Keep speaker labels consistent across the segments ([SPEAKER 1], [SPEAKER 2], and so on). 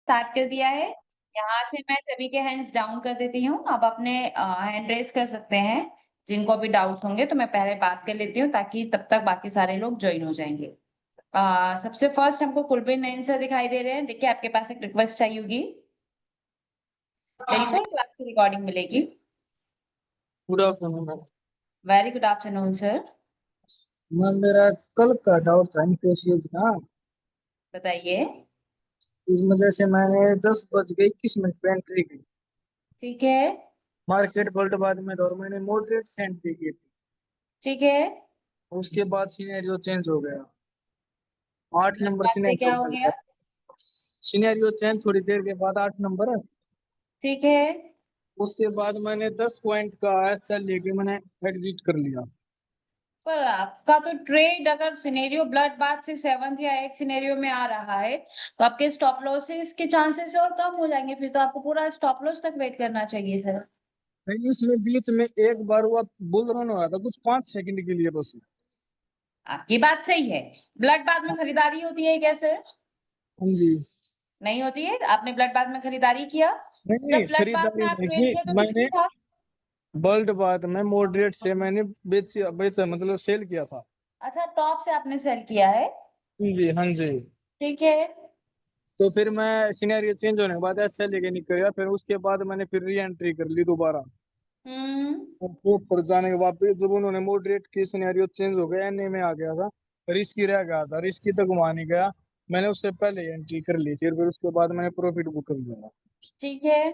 [SPEAKER 1] Start कर दिया है। यहाँ से मैं सभी के हैंड्स डाउन कर देती हूँ। अब अपने हैंड रेज़ कर सकते हैं। जिनको भी डाउट्स होंगे तो मैं पहले बात कर लेती हूँ ताकि तब तक बाकी सारे लोग जॉइन हो जाएँगे। सबसे फर्स्ट हमको कुलबीर नयन सर दिखाई दे रहे हैं। देखिए आपके पास एक रिक्वेस्ट आई होगी। टेलीफोन क्लास की रिकॉर्डिंग मिलेगी।
[SPEAKER 2] Good afternoon ma'am.
[SPEAKER 1] Very good afternoon sir.
[SPEAKER 2] Ma'am मेरा कल का डाउट था इनकेसियज का।
[SPEAKER 1] बताइए।
[SPEAKER 2] इस वजह से मैंने 10 बज के 21 मिनट पे एंट्री की।
[SPEAKER 1] ठीक है।
[SPEAKER 2] मार्केट गोल्ड बाद में और मैंने मॉडरेट से एंट्री की थी।
[SPEAKER 1] ठीक है।
[SPEAKER 2] उसके बाद सिनेरियो चेंज हो गया। 8 नंबर
[SPEAKER 1] बाद से
[SPEAKER 2] सिनेरियो
[SPEAKER 1] क्या हो
[SPEAKER 2] मिल
[SPEAKER 1] गया?
[SPEAKER 2] गया। सिनेरियो चेंज थोड़ी देर के बाद 8 नंबर।
[SPEAKER 1] ठीक है।
[SPEAKER 2] उसके बाद मैंने 10 पॉइंट का एसएल लेके मैंने एग्जिट कर लिया।
[SPEAKER 1] पर आपका तो ट्रेड अगर सिनेरियो ब्लड बाथ से 7th या 8th सिनेरियो में आ रहा है तो आपके स्टॉप लॉसेस के चांसेस और कम हो जाएंगे। फिर तो आपको पूरा स्टॉप लॉस तक वेट करना चाहिए सर।
[SPEAKER 2] नहीं इसमें बीच में एक बार हुआ बुल रन हुआ था कुछ 5 सेकंड के लिए बस।
[SPEAKER 1] आपकी बात सही है। ब्लड बाथ में खरीदारी होती है क्या सर?
[SPEAKER 2] हाँ जी।
[SPEAKER 1] नहीं होती है। आपने ब्लड बाथ में खरीदारी किया?
[SPEAKER 2] नहीं
[SPEAKER 1] जब
[SPEAKER 2] नहीं
[SPEAKER 1] ब्लड बाथ में
[SPEAKER 2] खरीदारी
[SPEAKER 1] आप
[SPEAKER 2] नहीं
[SPEAKER 1] ट्रेड
[SPEAKER 2] की
[SPEAKER 1] किया तो
[SPEAKER 2] मैंने।
[SPEAKER 1] रिस्की था।
[SPEAKER 2] वर्ल्ड बाद में मॉडरेट से मैंने बेचा बेचा मतलब सेल किया था।
[SPEAKER 1] अच्छा, टॉप से आपने सेल किया है।
[SPEAKER 2] हाँ जी हाँ जी।
[SPEAKER 1] ठीक है।
[SPEAKER 2] तो फिर मैं सिनेरियो चेंज होने के बाद ऐसे लेके निकल गया फिर उसके बाद मैंने फिर री एंट्री कर ली दोबारा।
[SPEAKER 1] हम्म।
[SPEAKER 2] और टॉप पर जाने के बाद फिर जब उन्होंने मॉडरेट की सिनेरियो चेंज हो गया एनए में आ गया था। रिस्की रह गया था रिस्की तक घुमा नहीं गया। मैंने उससे पहले एंट्री कर ली थी फिर उसके बाद मैंने प्रॉफिट बुक कर लिया।
[SPEAKER 1] ठीक है।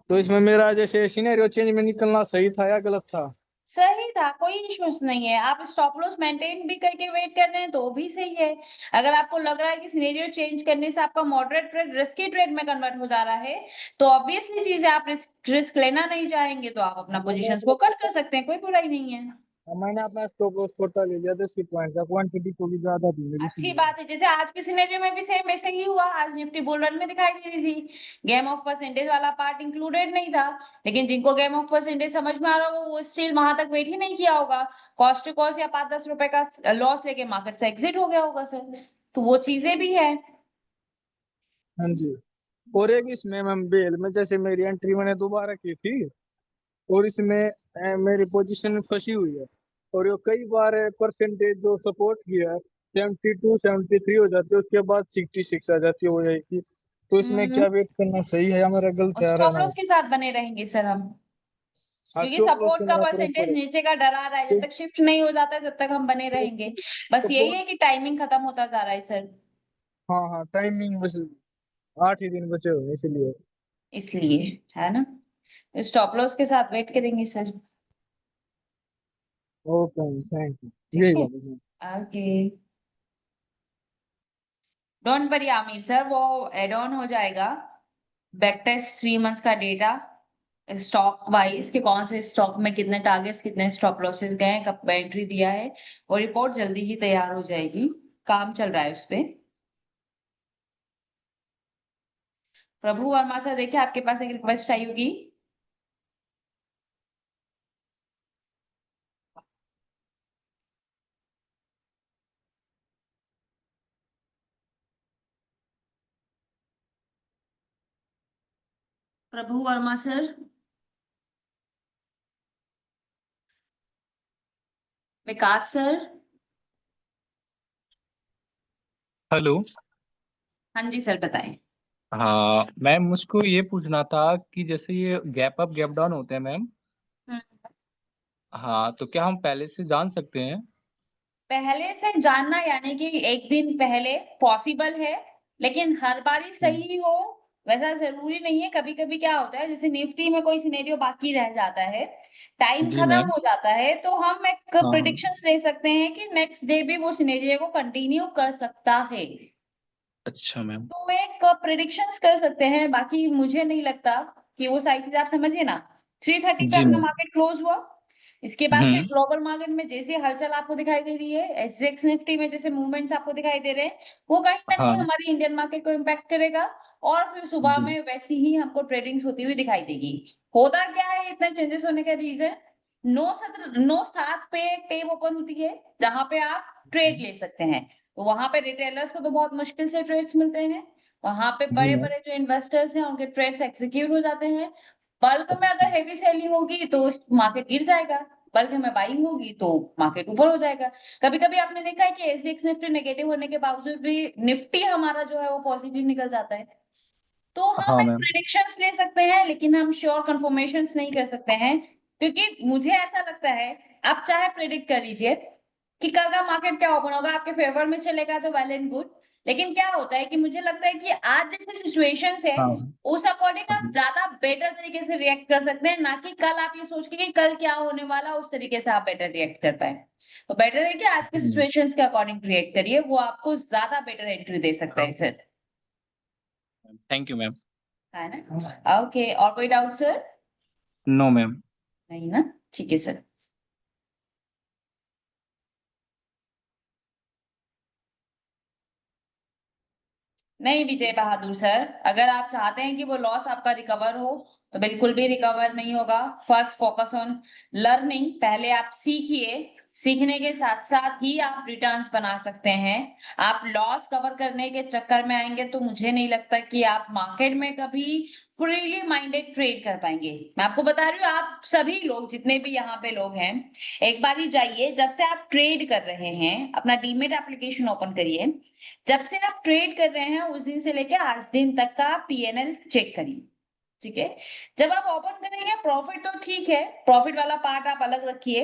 [SPEAKER 2] तो इसमें मेरा जैसे सिनेरियो चेंज में निकलना सही था या गलत था।
[SPEAKER 1] सही था, कोई इश्यूज नहीं है। आप स्टॉप लॉस मेंटेन भी करके वेट कर रहे हैं तो भी सही है। अगर आपको लग रहा है कि सिनेरियो चेंज करने से आपका मॉडरेट ट्रेड रिस्की ट्रेड में कन्वर्ट हो जा रहा है तो ऑब्वियसली चीज है, आप रिस्क लेना नहीं चाहेंगे तो आप अपना पोजीशंस को कट कर सकते हैं, कोई बुराई नहीं है।
[SPEAKER 2] मैंने अपना स्टॉप लॉस छोटा ले लिया 10 पॉइंट का क्वांटिटी को भी ज्यादा थी मेरी
[SPEAKER 1] अच्छी
[SPEAKER 2] इसलिए।
[SPEAKER 1] बात है। जैसे आज के सिनेरियो में भी सेम वैसे ही हुआ। आज निफ्टी बुल रन में दिखाई दे रही थी। गेम ऑफ परसेंटेज वाला पार्ट इंक्लूडेड नहीं था। लेकिन जिनको गेम ऑफ परसेंटेज समझ में आ रहा होगा वो स्टिल वहां तक वेट ही नहीं किया होगा। कॉस्ट टू कॉस्ट या 5-10 रुपए का लॉस लेके मार्केट से एग्जिट हो गया होगा सर। तो वो चीजें भी है।
[SPEAKER 2] हाँ जी। और एक इसमें मैम बेल में जैसे मेरी एंट्री मैंने दोबारा की थी। और इसमें मेरी पोजीशन फंसी हुई है। और ये कई बार परसेंटेज जो सपोर्ट किया है 72 73 हो जाती है उसके बाद 66 आ जाती है हो जाएगी। तो इसमें
[SPEAKER 1] हम्म।
[SPEAKER 2] क्या वेट करना सही है या मेरा गलत
[SPEAKER 1] और
[SPEAKER 2] है
[SPEAKER 1] स्टॉप
[SPEAKER 2] रहना है।
[SPEAKER 1] लॉस के साथ बने रहेंगे सर हम।
[SPEAKER 2] हाँ
[SPEAKER 1] क्योंकि
[SPEAKER 2] स्टॉप लॉस
[SPEAKER 1] सपोर्ट
[SPEAKER 2] तो
[SPEAKER 1] का
[SPEAKER 2] मेरा
[SPEAKER 1] परसेंटेज
[SPEAKER 2] प्रॉपर है।
[SPEAKER 1] नीचे का डरा रहा है, जब तक शिफ्ट नहीं हो जाता है तब तक हम बने रहेंगे। बस यही
[SPEAKER 2] सपोर्ट।
[SPEAKER 1] है कि टाइमिंग खत्म होता जा रहा है सर।
[SPEAKER 2] हाँ हाँ टाइमिंग बस 8 ही दिन बचे हुए हैं, इसलिए।
[SPEAKER 1] इसलिए है ना। स्टॉप लॉस के साथ वेट करेंगे सर।
[SPEAKER 2] ओके थैंक यू
[SPEAKER 1] ठीक
[SPEAKER 2] यही
[SPEAKER 1] है।
[SPEAKER 2] बात है।
[SPEAKER 1] Okay. Don't worry Aamir sir, वो एड ऑन हो जाएगा। बैक टेस्ट 3 मंथ्स का डेटा स्टॉक वाइज कि कौन से स्टॉक में कितने टारगेट्स कितने स्टॉप लॉसेस गए, कब एंट्री दिया है। वो रिपोर्ट जल्दी ही तैयार हो जाएगी। काम चल रहा है उस पे। प्रभु वर्मा सर, देखिए आपके पास एक रिक्वेस्ट आई होगी। प्रभु वर्मा सर। विकास सर।
[SPEAKER 3] हेलो।
[SPEAKER 1] हाँ जी सर, बताएं।
[SPEAKER 3] हाँ मैम, मुझको ये पूछना था कि जैसे ये गैप अप गैप डाउन होते हैं मैम।
[SPEAKER 1] हम्म।
[SPEAKER 3] हाँ, तो क्या हम पहले से जान सकते हैं?
[SPEAKER 1] पहले से जानना यानी कि एक दिन पहले पॉसिबल है। लेकिन हर बार ही
[SPEAKER 3] हम्म,
[SPEAKER 1] सही हो वैसा जरूरी नहीं है। कभी कभी क्या होता है, जैसे निफ्टी में कोई सिनेरियो बाकी रह जाता है, टाइम
[SPEAKER 3] जी
[SPEAKER 1] खत्म
[SPEAKER 3] मैम।
[SPEAKER 1] हो जाता है, तो हम एक
[SPEAKER 3] हाँ हाँ।
[SPEAKER 1] प्रिडिक्शंस ले सकते हैं कि नेक्स्ट डे भी वो सिनेरियो को कंटिन्यू कर सकता है।
[SPEAKER 3] अच्छा मैम।
[SPEAKER 1] तो एक प्रिडिक्शंस कर सकते हैं। बाकी मुझे नहीं लगता कि वो सारी चीजें, आप समझिए ना। 3:30 पे
[SPEAKER 3] जी
[SPEAKER 1] अपना
[SPEAKER 3] मैम।
[SPEAKER 1] मार्केट क्लोज हुआ। इसके बाद फिर
[SPEAKER 3] हम्म।
[SPEAKER 1] ग्लोबल मार्केट में जैसे हलचल आपको दिखाई दे रही है, एसजेक्स निफ्टी में जैसे मूवमेंट्स आपको दिखाई दे रहे हैं, वो कहीं ना कहीं
[SPEAKER 3] हाँ
[SPEAKER 1] हमारी इंडियन मार्केट को इम्पैक्ट करेगा। और फिर सुबह
[SPEAKER 3] जी।
[SPEAKER 1] में वैसी ही हमको ट्रेडिंग्स होती हुई दिखाई देगी। होता क्या है इतने चेंजेस होने का रीजन, 9-7 पे एक टेब ओपन होती है जहां पे आप ट्रेड ले सकते हैं। तो वहां पे रिटेलर्स को तो बहुत मुश्किल से ट्रेड्स मिलते हैं। वहां पे
[SPEAKER 3] जी
[SPEAKER 1] बड़े
[SPEAKER 3] मैम।
[SPEAKER 1] बड़े जो इन्वेस्टर्स हैं उनके ट्रेड्स एग्जीक्यूट हो जाते हैं। बल्क में अगर हेवी सेलिंग होगी तो मार्केट गिर जाएगा, बल्क में बाइंग होगी तो मार्केट ऊपर हो जाएगा। कभी कभी आपने देखा है कि एसजीएक्स निफ्टी नेगेटिव होने के बावजूद भी निफ्टी हमारा जो है वो पॉजिटिव निकल जाता है। तो हम
[SPEAKER 3] हाँ
[SPEAKER 1] एक
[SPEAKER 3] मैम।
[SPEAKER 1] प्रिडिक्शंस ले सकते हैं लेकिन हम श्योर कंफर्मेशंस नहीं कर सकते हैं, क्योंकि मुझे ऐसा लगता है आप चाहे प्रिडिक्ट कर लीजिए कि कल का मार्केट क्या ओपन होगा, आपके फेवर में चलेगा तो वेल एंड गुड। लेकिन क्या होता है कि मुझे लगता है कि आज जैसे सिचुएशंस है
[SPEAKER 3] हाँ।
[SPEAKER 1] उस अकॉर्डिंग आप ज्यादा बेटर तरीके से रिएक्ट कर सकते हैं, ना कि कल आप ये सोच के कि कल क्या होने वाला उस तरीके से आप बेटर रिएक्ट कर पाए। तो बेटर है कि आज के सिचुएशंस के अकॉर्डिंग रिएक्ट करिए, वो आपको ज्यादा बेटर एंट्री दे सकता है सर।
[SPEAKER 3] Thank you ma'am.
[SPEAKER 1] है ना? ओके, और कोई डाउट सर?
[SPEAKER 3] No ma'am.
[SPEAKER 1] नहीं ना? ठीक है सर। नहीं विजय बहादुर सर, अगर आप चाहते हैं कि वो लॉस आपका रिकवर हो तो बिल्कुल भी रिकवर नहीं होगा। फर्स्ट फोकस ऑन लर्निंग, पहले आप सीखिए, सीखने के साथ साथ ही आप रिटर्न्स बना सकते हैं। आप लॉस कवर करने के चक्कर में आएंगे तो मुझे नहीं लगता कि आप मार्केट में कभी फ्रीली माइंडेड ट्रेड कर पाएंगे। मैं आपको बता रही हूँ, आप सभी लोग जितने भी यहाँ पे लोग हैं, एक बार ही जाइए, जब से आप ट्रेड कर रहे हैं अपना डीमेट एप्लीकेशन ओपन करिए, जब से आप ट्रेड कर रहे हैं उस दिन से लेके आज दिन तक का पीएनएल चेक करिए। ठीक है? जब आप ओपन करेंगे प्रॉफिट तो ठीक है, प्रॉफिट वाला पार्ट आप अलग रखिए,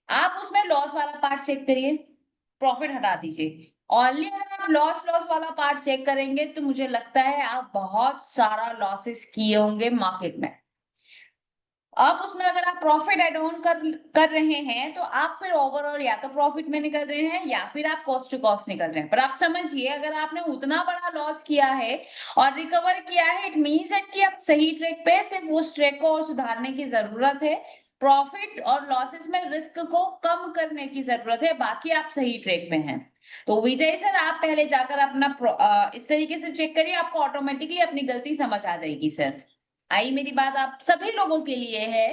[SPEAKER 1] आप उसमें लॉस वाला पार्ट चेक करिए, प्रॉफिट हटा दीजिए। ओनली अगर आप लॉस लॉस वाला पार्ट चेक करेंगे तो मुझे लगता है आप बहुत सारा लॉसेस किए होंगे मार्केट में। अब उसमें अगर आप प्रॉफिट एड ऑन कर रहे हैं तो आप फिर ओवरऑल या तो प्रॉफिट में निकल रहे हैं या फिर आप कॉस्ट टू कॉस्ट निकल रहे हैं। पर आप समझिए, अगर आपने उतना बड़ा लॉस किया है और रिकवर किया है, इट मीन्स है कि आप सही ट्रैक पे, सिर्फ उस ट्रैक को और सुधारने की जरूरत है। प्रॉफिट और लॉसेस में रिस्क को कम करने की जरूरत है, बाकी आप सही ट्रैक पे हैं। तो विजय सर, आप पहले जाकर अपना इस तरीके से चेक करिए, आपको ऑटोमेटिकली अपनी गलती समझ आ जाएगी सर। आई मेरी बात आप सभी लोगों के लिए है।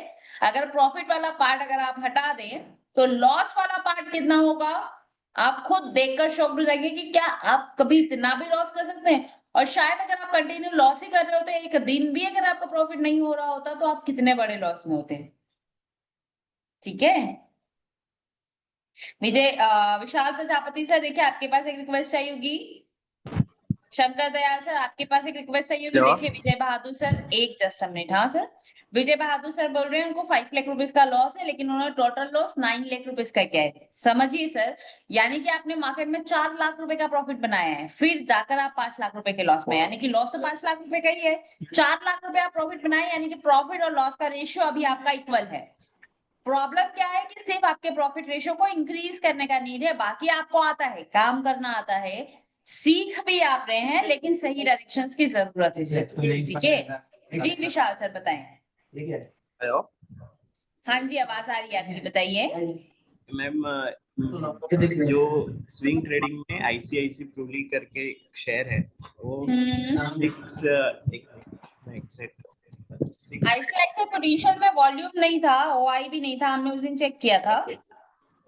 [SPEAKER 1] अगर प्रॉफिट वाला पार्ट अगर आप हटा दें तो लॉस वाला पार्ट कितना होगा आप खुद देखकर शॉक्ड हो जाएंगे कि क्या आप कभी इतना भी लॉस कर सकते हैं। और शायद अगर आप कंटिन्यू लॉस ही कर रहे होते, एक दिन भी अगर आपका प्रॉफिट नहीं हो रहा होता, तो आप कितने बड़े लॉस में होते। ठीक है विजय, विशाल प्रजापति सर, देखिए आपके पास एक रिक्वेस्ट आई होगी। शंकर दयाल सर, आपके पास एक रिक्वेस्ट चाहिए होगी।
[SPEAKER 4] हेलो।
[SPEAKER 1] देखिए विजय बहादुर सर, एक जस्ट मिनट। हाँ सर, विजय बहादुर सर बोल रहे हैं उनको 5 लाख रुपीस का लॉस है, लेकिन उन्होंने टोटल लॉस 9 लाख रुपीस का किया है। समझिए सर, यानी कि आपने मार्केट में 4 लाख रुपए का प्रॉफिट बनाया है, फिर जाकर आप 5 लाख रुपए के लॉस में, यानी कि लॉस तो 5 लाख रुपए का ही है, 4 लाख रुपए आप प्रॉफिट बनाए, यानी कि प्रॉफिट और लॉस का रेशियो अभी आपका इक्वल है। प्रॉब्लम क्या है कि सिर्फ आपके प्रॉफिट रेशियो को इंक्रीज करने का नीड है, बाकी आपको आता है, काम करना आता है, सीख भी आप रहे हैं, लेकिन सही डायरेक्शंस की जरूरत है सर। ठीक है जी, विशाल सर बताएं।
[SPEAKER 4] हेलो
[SPEAKER 1] हाँ जी, आवाज आ रही है आपकी, बताइए।
[SPEAKER 4] मैम, जो स्विंग ट्रेडिंग में आईसीआईसी प्रूली करके एक शेयर है, वो सिक्स एक सेट सिक्स।
[SPEAKER 1] आईसीआईसीआई पोटेंशियल में वॉल्यूम नहीं था, ओआई भी नहीं था, हमने उस दिन चेक किया था।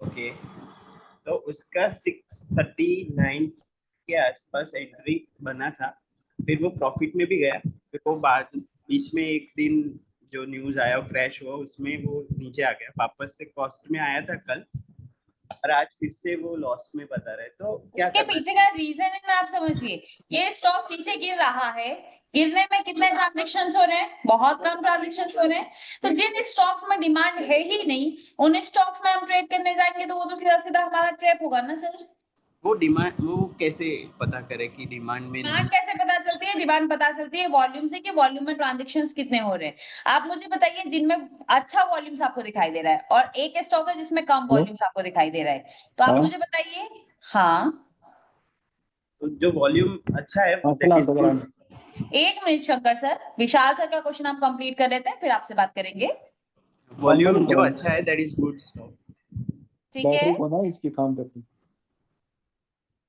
[SPEAKER 4] ओके, तो उसका 639 के आसपास एंट्री बना था, फिर वो प्रॉफिट में भी गया, फिर वो बाद बीच में एक दिन जो न्यूज आया वो क्रैश हुआ, उसमें वो नीचे आ गया, वापस से कॉस्ट में आया था कल, और आज फिर से वो लॉस में बता रहे, तो क्या
[SPEAKER 1] उसके
[SPEAKER 4] करना
[SPEAKER 1] पीछे
[SPEAKER 4] चाहिए?
[SPEAKER 1] का रीजन है ना, आप समझिए, ये स्टॉक नीचे गिर रहा है, गिरने में कितने ट्रांजेक्शन हो रहे हैं, बहुत कम ट्रांजेक्शन हो रहे हैं। तो जिन स्टॉक्स में डिमांड है ही नहीं, उन स्टॉक्स में हम ट्रेड करने जाएंगे तो वो तो सीधा सीधा हमारा ट्रैप होगा ना सर।
[SPEAKER 4] वो डिमांड, वो कैसे पता करे कि डिमांड में
[SPEAKER 1] डिमांड कैसे पता चलती है? डिमांड पता चलती है वॉल्यूम से, कि वॉल्यूम में ट्रांजेक्शन्स कितने हो रहे हैं। आप मुझे बताइए, जिनमें अच्छा वॉल्यूम्स आपको दिखाई दे रहा है और एक स्टॉक है जिसमें कम
[SPEAKER 3] हेलो।
[SPEAKER 1] वॉल्यूम्स आपको दिखाई दे रहा है, तो आप
[SPEAKER 3] हाँ
[SPEAKER 1] मुझे बताइए। हाँ,
[SPEAKER 4] तो जो वॉल्यूम अच्छा है
[SPEAKER 3] हाँ,
[SPEAKER 4] दैट
[SPEAKER 3] फिलहाल
[SPEAKER 4] इज
[SPEAKER 3] तो
[SPEAKER 4] गुड।
[SPEAKER 1] एक मिनट शंकर सर, विशाल सर का क्वेश्चन आप कंप्लीट कर लेते हैं, फिर आपसे बात करेंगे।
[SPEAKER 4] वॉल्यूम जो अच्छा है दैट इज गुड स्टॉक।
[SPEAKER 1] ठीक है,
[SPEAKER 3] बैटरी को ना इसकी काम करती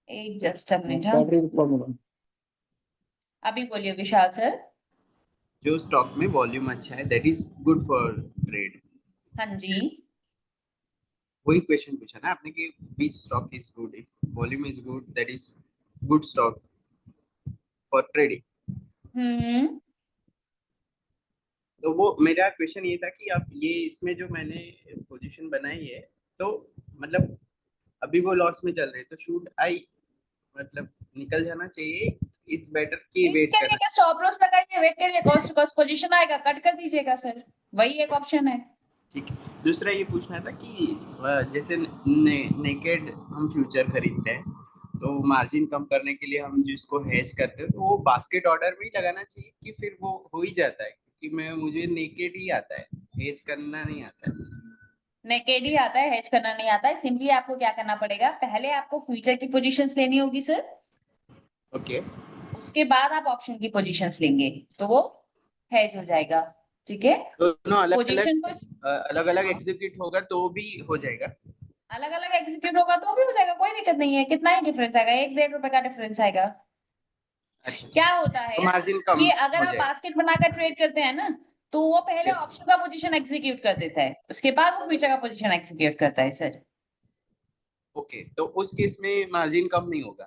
[SPEAKER 1] एक जस्ट मिनट। हाँ,
[SPEAKER 3] बैटरी की प्रॉब्लम है।
[SPEAKER 1] अभी बोलिए विशाल सर।
[SPEAKER 4] जो स्टॉक में वॉल्यूम अच्छा है that is good for trade.
[SPEAKER 1] हाँ जी,
[SPEAKER 4] वही क्वेश्चन पूछा ना आपने कि which stock is good, if volume is good that is good stock। For trading.
[SPEAKER 1] Hmm.
[SPEAKER 4] तो वो मेरा क्वेश्चन ये था कि अब ये इसमें जो मैंने पोजीशन बनाई है, तो मतलब अभी वो लॉस में चल रहे, तो शुड आई मतलब निकल जाना चाहिए, इज बेटर की वेट
[SPEAKER 1] इसके लिए
[SPEAKER 4] करना?
[SPEAKER 1] क्या स्टॉप लॉस लगाइए, वेट करिए, कॉस्ट टू कॉस्ट पोजीशन आएगा, कट कर दीजिएगा सर, वही एक ऑप्शन है।
[SPEAKER 4] ठीक है। दूसरा ये पूछना था कि जैसे नेकेड हम फ्यूचर खरीदते हैं, तो मार्जिन कम करने के लिए हम जिसको हेज करते हैं, तो वो बास्केट ऑर्डर में ही लगाना चाहिए कि फिर वो हो ही जाता है? क्योंकि मुझे नेकेड ही आता है, हेज करना नहीं आता है।
[SPEAKER 1] नेकेड ही आता है, हेज करना नहीं आता है। सिंपली आपको क्या करना पड़ेगा, पहले आपको फ्यूचर की पोजीशंस लेनी होगी सर,
[SPEAKER 4] ओके।
[SPEAKER 1] उसके बाद आप ऑप्शन की पोजीशंस लेंगे तो वो हेज हो जाएगा। ठीक है,
[SPEAKER 4] दोनों अलग अलग
[SPEAKER 1] पोजीशन को
[SPEAKER 4] अलग अलग एग्जीक्यूट होगा तो भी हो जाएगा?
[SPEAKER 1] अलग अलग एग्जीक्यूट होगा तो भी हो जाएगा, कोई दिक्कत नहीं है। कितना ही डिफरेंस आएगा, 1-1.5 रुपए का डिफरेंस आएगा।
[SPEAKER 4] अच्छा
[SPEAKER 1] क्या
[SPEAKER 4] अच्छा।
[SPEAKER 1] होता है
[SPEAKER 4] तो मार्जिन कम
[SPEAKER 1] कि अगर
[SPEAKER 4] हो
[SPEAKER 1] आप
[SPEAKER 4] जाएगा?
[SPEAKER 1] बास्केट बनाकर ट्रेड करते हैं ना, तो वो पहले
[SPEAKER 4] यस।
[SPEAKER 1] ऑप्शन का पोजीशन एग्जीक्यूट कर देता है, उसके बाद वो फ्यूचर का पोजीशन एग्जीक्यूट करता है सर।
[SPEAKER 4] ओके, तो उस केस में मार्जिन कम नहीं होगा?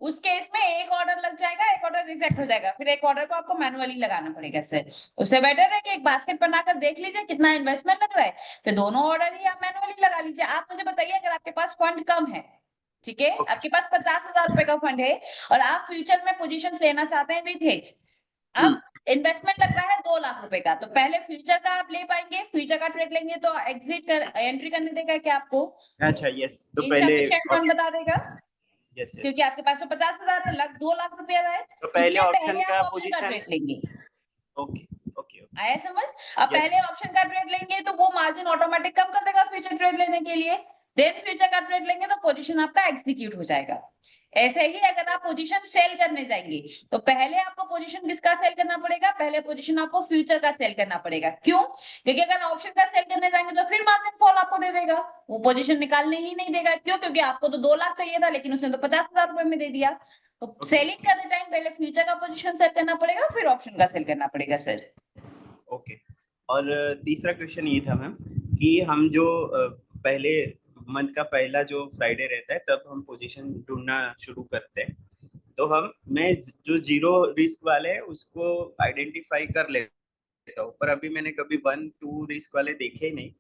[SPEAKER 1] उस केस में एक ऑर्डर लग जाएगा, एक ऑर्डर रिजेक्ट हो जाएगा, फिर एक ऑर्डर को आपको मैनुअली लगाना पड़ेगा सर। उससे बेटर है कि एक बास्केट बनाकर देख लीजिए कितना इन्वेस्टमेंट लग रहा है, फिर दोनों ऑर्डर ही आप मैनुअली लगा लीजिए। आप मुझे बताइए, अगर आपके पास फंड कम है, ठीक है,
[SPEAKER 4] ओके।
[SPEAKER 1] आपके पास 50,000 रुपए का फंड है और आप फ्यूचर में पोजीशंस लेना चाहते हैं विथ हेज, अब इन्वेस्टमेंट लग रहा है 2 लाख रुपए का, तो पहले फ्यूचर का आप ले पाएंगे, फ्यूचर का ट्रेड लेंगे तो एग्जिट कर एंट्री करने देगा क्या आपको,
[SPEAKER 4] अच्छा, यस, तो पहले
[SPEAKER 1] इनसफिशिएंट फंड बता देगा,
[SPEAKER 4] यस यस।
[SPEAKER 1] क्योंकि आपके पास तो 50,000 है, 2 लाख रुपया है,
[SPEAKER 4] तो पहले
[SPEAKER 1] इसलिए
[SPEAKER 4] ऑप्शन
[SPEAKER 1] पहले
[SPEAKER 4] का
[SPEAKER 1] आप ऑप्शन का
[SPEAKER 4] पोजीशन।
[SPEAKER 1] ट्रेड लेंगे।
[SPEAKER 4] Okay okay okay.
[SPEAKER 1] आया समझ? अब
[SPEAKER 4] यस।
[SPEAKER 1] पहले ऑप्शन का ट्रेड लेंगे तो वो मार्जिन ऑटोमेटिक कम कर देगा फ्यूचर ट्रेड लेने के लिए, देन फ्यूचर का ट्रेड लेंगे तो पोजीशन आपका एग्जीक्यूट हो जाएगा। ऐसे ही अगर आप पोजीशन सेल करने जाएंगे तो पहले आपको पोजीशन किसका सेल करना पड़ेगा, पहले पोजीशन आपको फ्यूचर का सेल करना पड़ेगा। क्यों? क्योंकि अगर ऑप्शन का सेल करने जाएंगे तो फिर मार्जिन फॉल आपको दे देगा, वो पोजीशन निकालने ही नहीं देगा। क्यों? क्योंकि आपको तो 2 लाख चाहिए था लेकिन उसने तो 50,000 रुपए में दे दिया। तो
[SPEAKER 4] ओके
[SPEAKER 1] सेलिंग करने टाइम पहले फ्यूचर का पोजीशन सेल करना पड़ेगा, फिर ऑप्शन का सेल करना पड़ेगा सर।
[SPEAKER 4] ओके। और तीसरा क्वेश्चन ये था मैम कि हम जो पहले मंथ का पहला जो फ्राइडे रहता है तब हम पोजीशन ढूंढना शुरू करते हैं, तो मैं जो जीरो रिस्क वाले हैं उसको आइडेंटिफाई कर लेता हूँ, पर अभी मैंने कभी 1-2 रिस्क वाले देखे ही नहीं।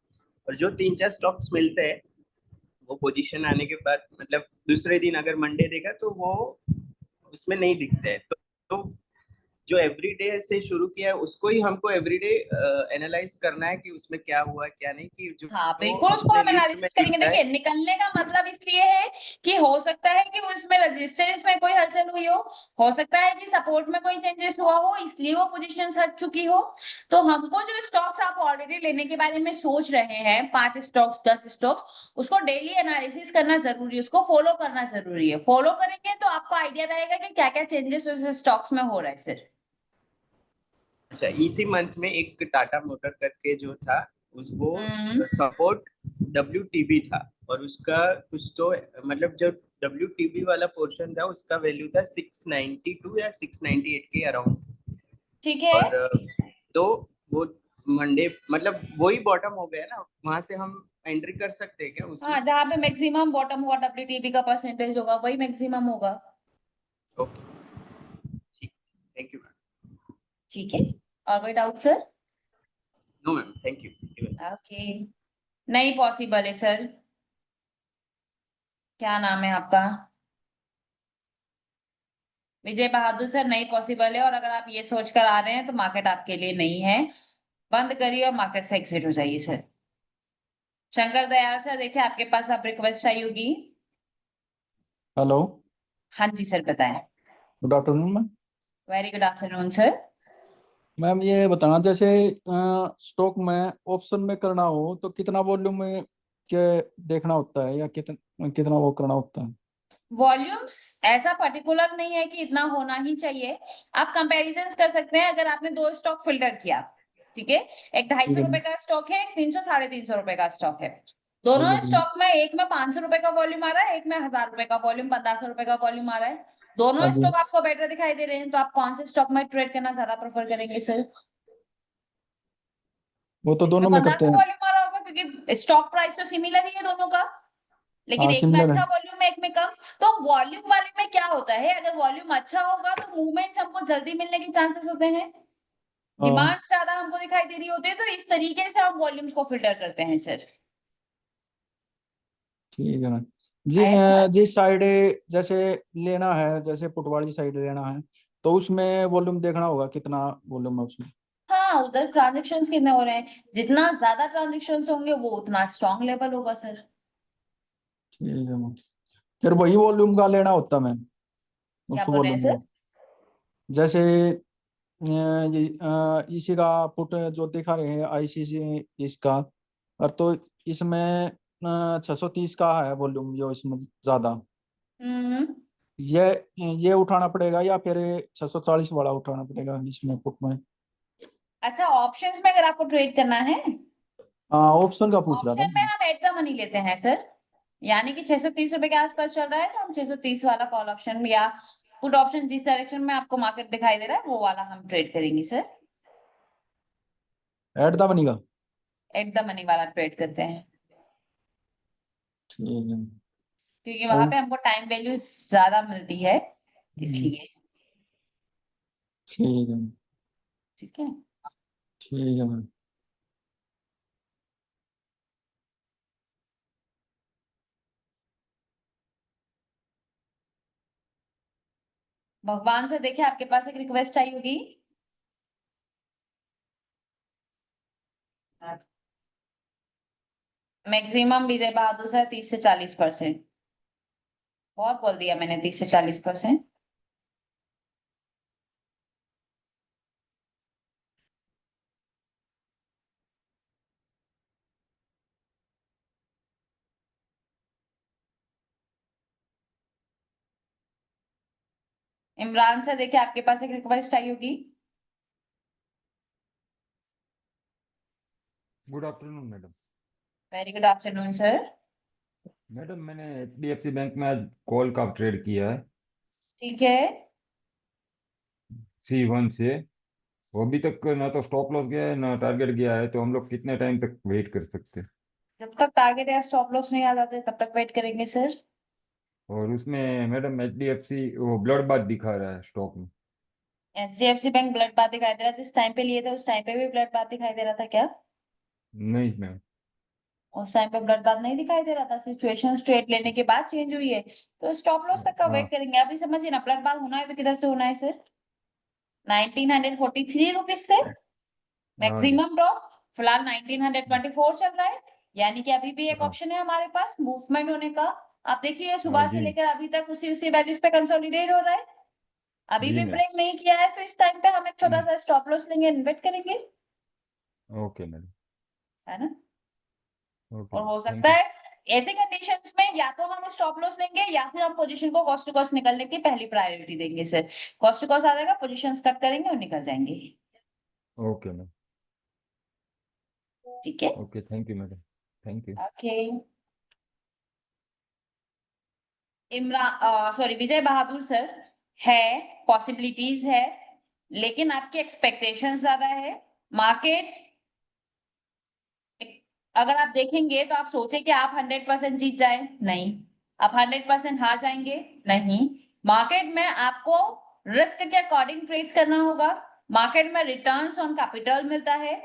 [SPEAKER 4] और जो 3-4 स्टॉक्स मिलते हैं वो पोजीशन आने के बाद मतलब दूसरे दिन अगर मंडे देखा तो वो उसमें नहीं दिखते हैं, तो जो एवरीडे से शुरू किया है उसको ही हमको एवरीडे एनालाइज करना है कि उसमें क्या हुआ क्या नहीं, कि जो
[SPEAKER 1] हाँ
[SPEAKER 4] जो
[SPEAKER 1] बिल्कुल, उसको
[SPEAKER 4] अपने
[SPEAKER 1] हम
[SPEAKER 4] लिस्ट में
[SPEAKER 1] एनालिसिस करेंगे।
[SPEAKER 4] दिखता है।
[SPEAKER 1] देखिए, निकलने का मतलब इसलिए है कि हो सकता है कि वो इसमें रजिस्टेंस में कोई हलचल हुई हो सकता है कि सपोर्ट में कोई चेंजेस हुआ हो, इसलिए वो पोजीशन हट चुकी हो। तो हमको जो स्टॉक्स आप ऑलरेडी लेने के बारे में सोच रहे हैं, 5 स्टॉक्स 10 स्टॉक्स, उसको डेली एनालिसिस करना जरूरी है, उसको फॉलो करना जरूरी है। फॉलो करेंगे तो आपको आइडिया रहेगा कि क्या क्या चेंजेस उस स्टॉक्स में हो रहा है सर।
[SPEAKER 4] अच्छा, इसी मंथ में एक टाटा मोटर करके जो था उसको
[SPEAKER 1] हम्म।
[SPEAKER 4] सपोर्ट WTB था, और उसका कुछ तो मतलब जो WTB वाला पोर्शन था उसका वैल्यू था 692 या 698 के अराउंड।
[SPEAKER 1] ठीक है।
[SPEAKER 4] और तो वो मंडे मतलब वही बॉटम हो गया ना, वहां से हम एंट्री कर सकते हैं क्या उसमें?
[SPEAKER 1] हाँ, जहाँ पे मैक्सिमम बॉटम हुआ WTB का परसेंटेज होगा वही मैक्सिमम होगा।
[SPEAKER 4] ओके, ठीक, थैंक यू मैम।
[SPEAKER 1] ठीक है, और कोई doubt sir?
[SPEAKER 4] No ma'am, thank you.
[SPEAKER 1] Okay, नहीं पॉसिबल है सर। क्या नाम है आपका? विजय बहादुर सर, नहीं पॉसिबल है। और अगर आप ये सोच कर आ रहे हैं तो मार्केट आपके लिए नहीं है, बंद करिए और मार्केट से एग्जिट हो जाइए सर। शंकर दयाल सर, देखिए आपके पास अब रिक्वेस्ट आई होगी।
[SPEAKER 3] हेलो।
[SPEAKER 1] हाँ जी सर, बताएं।
[SPEAKER 3] Good afternoon ma'am.
[SPEAKER 1] Very good afternoon sir.
[SPEAKER 3] Ma'am ये बताना, जैसे स्टॉक में ऑप्शन में करना हो तो कितना वॉल्यूम में के देखना होता है, या कितना कितना वो करना होता है?
[SPEAKER 1] वॉल्यूम्स ऐसा पर्टिकुलर नहीं है कि इतना होना ही चाहिए। आप कंपैरिजंस कर सकते हैं। अगर आपने 2 स्टॉक फिल्टर किया, ठीक है, एक ढाई
[SPEAKER 3] ठीक
[SPEAKER 1] सौ
[SPEAKER 3] है
[SPEAKER 1] रुपए
[SPEAKER 3] जी।
[SPEAKER 1] का स्टॉक है, एक 300 350 रुपए का स्टॉक है।
[SPEAKER 3] हाँ
[SPEAKER 1] दोनों
[SPEAKER 3] जी जी।
[SPEAKER 1] स्टॉक में एक में 500 रुपए का वॉल्यूम आ रहा है, एक में 1,000 रुपए का वॉल्यूम, 1500 रुपए का वॉल्यूम आ रहा है।
[SPEAKER 3] हाँ
[SPEAKER 1] दोनों
[SPEAKER 3] जी।
[SPEAKER 1] स्टॉक आपको बेटर दिखाई दे रहे हैं, तो आप कौन से स्टॉक में ट्रेड करना ज्यादा प्रेफर करेंगे सर?
[SPEAKER 3] वो तो
[SPEAKER 1] इसमें
[SPEAKER 3] दोनों में करते
[SPEAKER 1] 1500
[SPEAKER 3] हैं।
[SPEAKER 1] वॉल्यूम आ रहा होगा क्योंकि स्टॉक प्राइस तो सिमिलर ही है दोनों का। लेकिन एक में
[SPEAKER 3] सिमिलर
[SPEAKER 1] अच्छा
[SPEAKER 3] है।
[SPEAKER 1] वॉल्यूम है, एक में कम। तो वॉल्यूम वाले में क्या होता है, अगर वॉल्यूम अच्छा होगा तो मूवमेंट्स हमको जल्दी मिलने के चांसेस होते हैं,
[SPEAKER 3] हाँ
[SPEAKER 1] डिमांड ज्यादा हमको दिखाई दे रही होती है, तो इस तरीके से हम वॉल्यूम्स को फिल्टर करते हैं सर।
[SPEAKER 3] ठीक है मैम। जी
[SPEAKER 1] आया समझ?
[SPEAKER 3] जिस साइड जैसे लेना है, जैसे पुट वाली साइड लेना है, तो उसमें वॉल्यूम देखना होगा कितना वॉल्यूम है उसमें।
[SPEAKER 1] हाँ, उधर ट्रांजेक्शन्स कितने हो रहे हैं, जितना ज्यादा ट्रांजेक्शन्स होंगे वो उतना स्ट्रॉन्ग लेवल होगा सर।
[SPEAKER 3] ठीक है मैम। फिर वही वॉल्यूम का लेना होता है मैम,
[SPEAKER 1] क्या
[SPEAKER 3] उस
[SPEAKER 1] बोल रहे हैं
[SPEAKER 3] वॉल्यूम
[SPEAKER 1] सर?
[SPEAKER 3] में। जैसे इसी का पुट जो दिखा रहे हैं आईसीसी इसका, और तो इसमें 630 का है वॉल्यूम जो इसमें ज्यादा।
[SPEAKER 1] हम्म।
[SPEAKER 3] ये ये उठाना पड़ेगा या फिर 640 वाला उठाना पड़ेगा इसमें पुट में?
[SPEAKER 1] अच्छा, ऑप्शंस में अगर आपको ट्रेड करना है,
[SPEAKER 3] हाँ ऑप्शन का पूछ रहा था
[SPEAKER 1] ऑप्शन में
[SPEAKER 3] मैं।
[SPEAKER 1] हम एट द मनी लेते हैं सर। यानी कि 630 रुपए के आसपास चल रहा है तो हम 630 वाला कॉल ऑप्शन या पुट ऑप्शन, जिस डायरेक्शन में आपको मार्केट दिखाई दे रहा है वो वाला हम ट्रेड करेंगे सर।
[SPEAKER 3] ऐड था बनेगा।
[SPEAKER 1] एट द मनी वाला ट्रेड करते हैं,
[SPEAKER 3] ठीक है।
[SPEAKER 1] क्योंकि वहां
[SPEAKER 3] और
[SPEAKER 1] पे हमको टाइम वैल्यू ज्यादा मिलती है,
[SPEAKER 3] हम्म,
[SPEAKER 1] इसलिए।
[SPEAKER 3] ठीक है।
[SPEAKER 1] ठीक है।
[SPEAKER 3] ठीक है मैम।
[SPEAKER 1] भगवान से देखिए, आपके पास एक रिक्वेस्ट आई होगी। मैक्सिमम विजय बहादुर सर 30 से 40%। बहुत बोल दिया मैंने, 30 से 40%। इमरान सर देखिए, आपके पास एक रिक्वेस्ट आई होगी।
[SPEAKER 5] Good afternoon madam.
[SPEAKER 1] Very good afternoon sir.
[SPEAKER 5] Madam मैंने एचडीएफसी बैंक में आज कॉल का ट्रेड किया है,
[SPEAKER 1] ठीक है।
[SPEAKER 5] C1 से। वो अभी तक ना तो स्टॉप लॉस गया है ना टारगेट गया है, तो हम लोग कितने टाइम तक वेट कर सकते हैं?
[SPEAKER 1] जब तक टारगेट या स्टॉप लॉस नहीं आ जाते तब तक वेट करेंगे सर।
[SPEAKER 5] और उसमें मैडम एचडीएफसी वो ब्लड बाथ दिखा रहा है स्टॉक में।
[SPEAKER 1] एचडीएफसी बैंक ब्लड बाथ दिखाई दे रहा था, जिस टाइम पे लिए थे उस टाइम पे भी ब्लड बाथ दिखाई दे रहा था क्या?
[SPEAKER 5] नहीं मैम।
[SPEAKER 1] उस टाइम पे ब्लड बाथ नहीं दिखाई दे रहा था, सिचुएशन स्ट्रेट लेने के बाद चेंज हुई है, तो स्टॉप लॉस तक का वेट
[SPEAKER 5] हाँ
[SPEAKER 1] करेंगे। अभी समझिए ना, ब्लड बाथ होना है तो किधर से होना है सर? 1943 रुपीज से
[SPEAKER 5] हाँ जी।
[SPEAKER 1] Maximum drop. फिलहाल 1924 चल रहा है, यानी कि अभी भी एक
[SPEAKER 5] हाँ
[SPEAKER 1] ऑप्शन है हमारे पास मूवमेंट होने का। आप देखिए,
[SPEAKER 5] हाँ
[SPEAKER 1] सुबह से
[SPEAKER 5] जी।
[SPEAKER 1] लेकर अभी तक उसी उसी वैल्यूज पे कंसोलिडेट हो रहा है। अभी
[SPEAKER 5] जी
[SPEAKER 1] भी
[SPEAKER 5] मैम।
[SPEAKER 1] ब्रेक नहीं किया है, तो इस टाइम पे हम एक छोटा सा स्टॉप लॉस लेंगे, इन्वेस्ट करेंगे,
[SPEAKER 5] ओके मैडम।
[SPEAKER 1] है ना?
[SPEAKER 5] ओके
[SPEAKER 1] और
[SPEAKER 5] मैम,
[SPEAKER 1] हो
[SPEAKER 5] थैंक
[SPEAKER 1] सकता
[SPEAKER 5] यू।
[SPEAKER 1] है ऐसे कंडीशंस में या तो हम स्टॉप लॉस लेंगे या फिर हम पोजीशन को कॉस्ट टू कॉस्ट निकलने की पहली प्रायोरिटी देंगे सर। कॉस्ट टू कॉस्ट आ जाएगा, पोजीशंस कट करेंगे और निकल जाएंगे।
[SPEAKER 5] Okay ma'am.
[SPEAKER 1] ठीक है।
[SPEAKER 5] Okay thank you madam. Thank you.
[SPEAKER 1] Okay. Imran, sorry, Vijay Bahadur sir, है, पॉसिबिलिटीज है, लेकिन आपके एक्सपेक्टेशन ज्यादा है। मार्केट, अगर आप देखेंगे तो आप सोचे कि आप 100% जीत जाए, नहीं। आप 100% हार जाएंगे, नहीं। मार्केट में आपको रिस्क के अकॉर्डिंग ट्रेड्स करना होगा। मार्केट में रिटर्न्स ऑन कैपिटल मिलता है,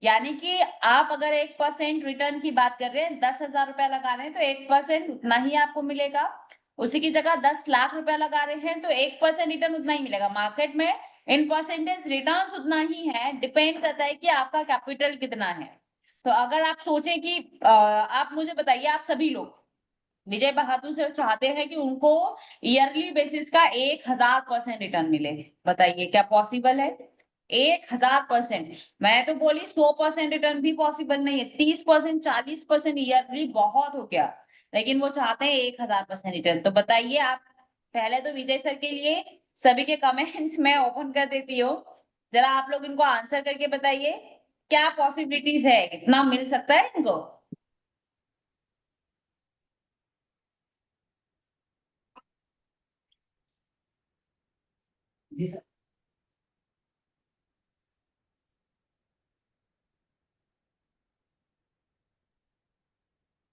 [SPEAKER 1] यानी कि आप अगर 1% रिटर्न की बात कर रहे हैं, 10,000 रुपया लगा रहे हैं तो 1% उतना ही आपको मिलेगा। उसी की जगह 10 लाख रुपया लगा रहे हैं तो 1% रिटर्न उतना ही मिलेगा। मार्केट में इन परसेंटेज रिटर्न्स उतना ही है, डिपेंड करता है कि आपका कैपिटल कितना है। तो अगर आप सोचें कि आप मुझे बताइए, आप सभी लोग विजय बहादुर से चाहते हैं कि उनको ईयरली बेसिस का 1,000% रिटर्न मिले, बताइए क्या पॉसिबल है? 1,000%। मैं तो बोली 100% रिटर्न भी पॉसिबल नहीं है, 30%, 40% ईयरली बहुत हो गया, लेकिन वो चाहते हैं 1,000% रिटर्न। तो बताइए आप, पहले तो विजय सर के लिए सभी के कमेंट्स मैं ओपन कर देती हूँ, जरा आप लोग इनको आंसर करके बताइए क्या पॉसिबिलिटीज है, कितना मिल सकता है इनको।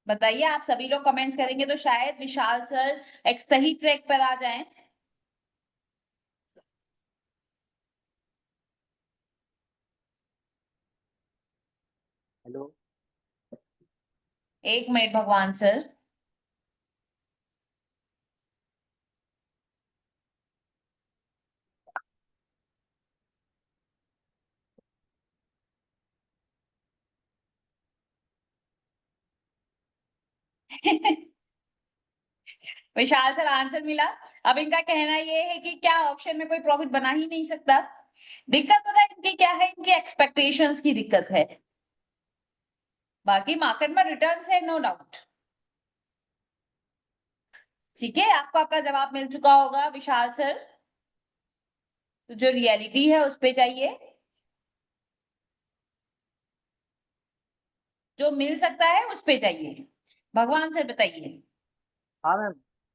[SPEAKER 1] बताइए, आप सभी लोग कमेंट्स करेंगे तो शायद विशाल सर एक सही ट्रैक पर आ जाएं।
[SPEAKER 6] हेलो।
[SPEAKER 1] 1 मिनट भगवान सर। विशाल सर आंसर मिला। अब इनका कहना ये है कि क्या ऑप्शन में कोई प्रॉफिट बना ही नहीं सकता। दिक्कत पता है इनकी क्या है, इनकी एक्सपेक्टेशंस की दिक्कत है। बाकी मार्केट में रिटर्न्स है, नो डाउट। ठीक है, आपको आपका जवाब मिल चुका होगा विशाल सर। तो जो रियलिटी है उस पे जाइए, जो मिल सकता है उस पे जाइए। भगवान सर बताइए।
[SPEAKER 6] हाँ ma'am,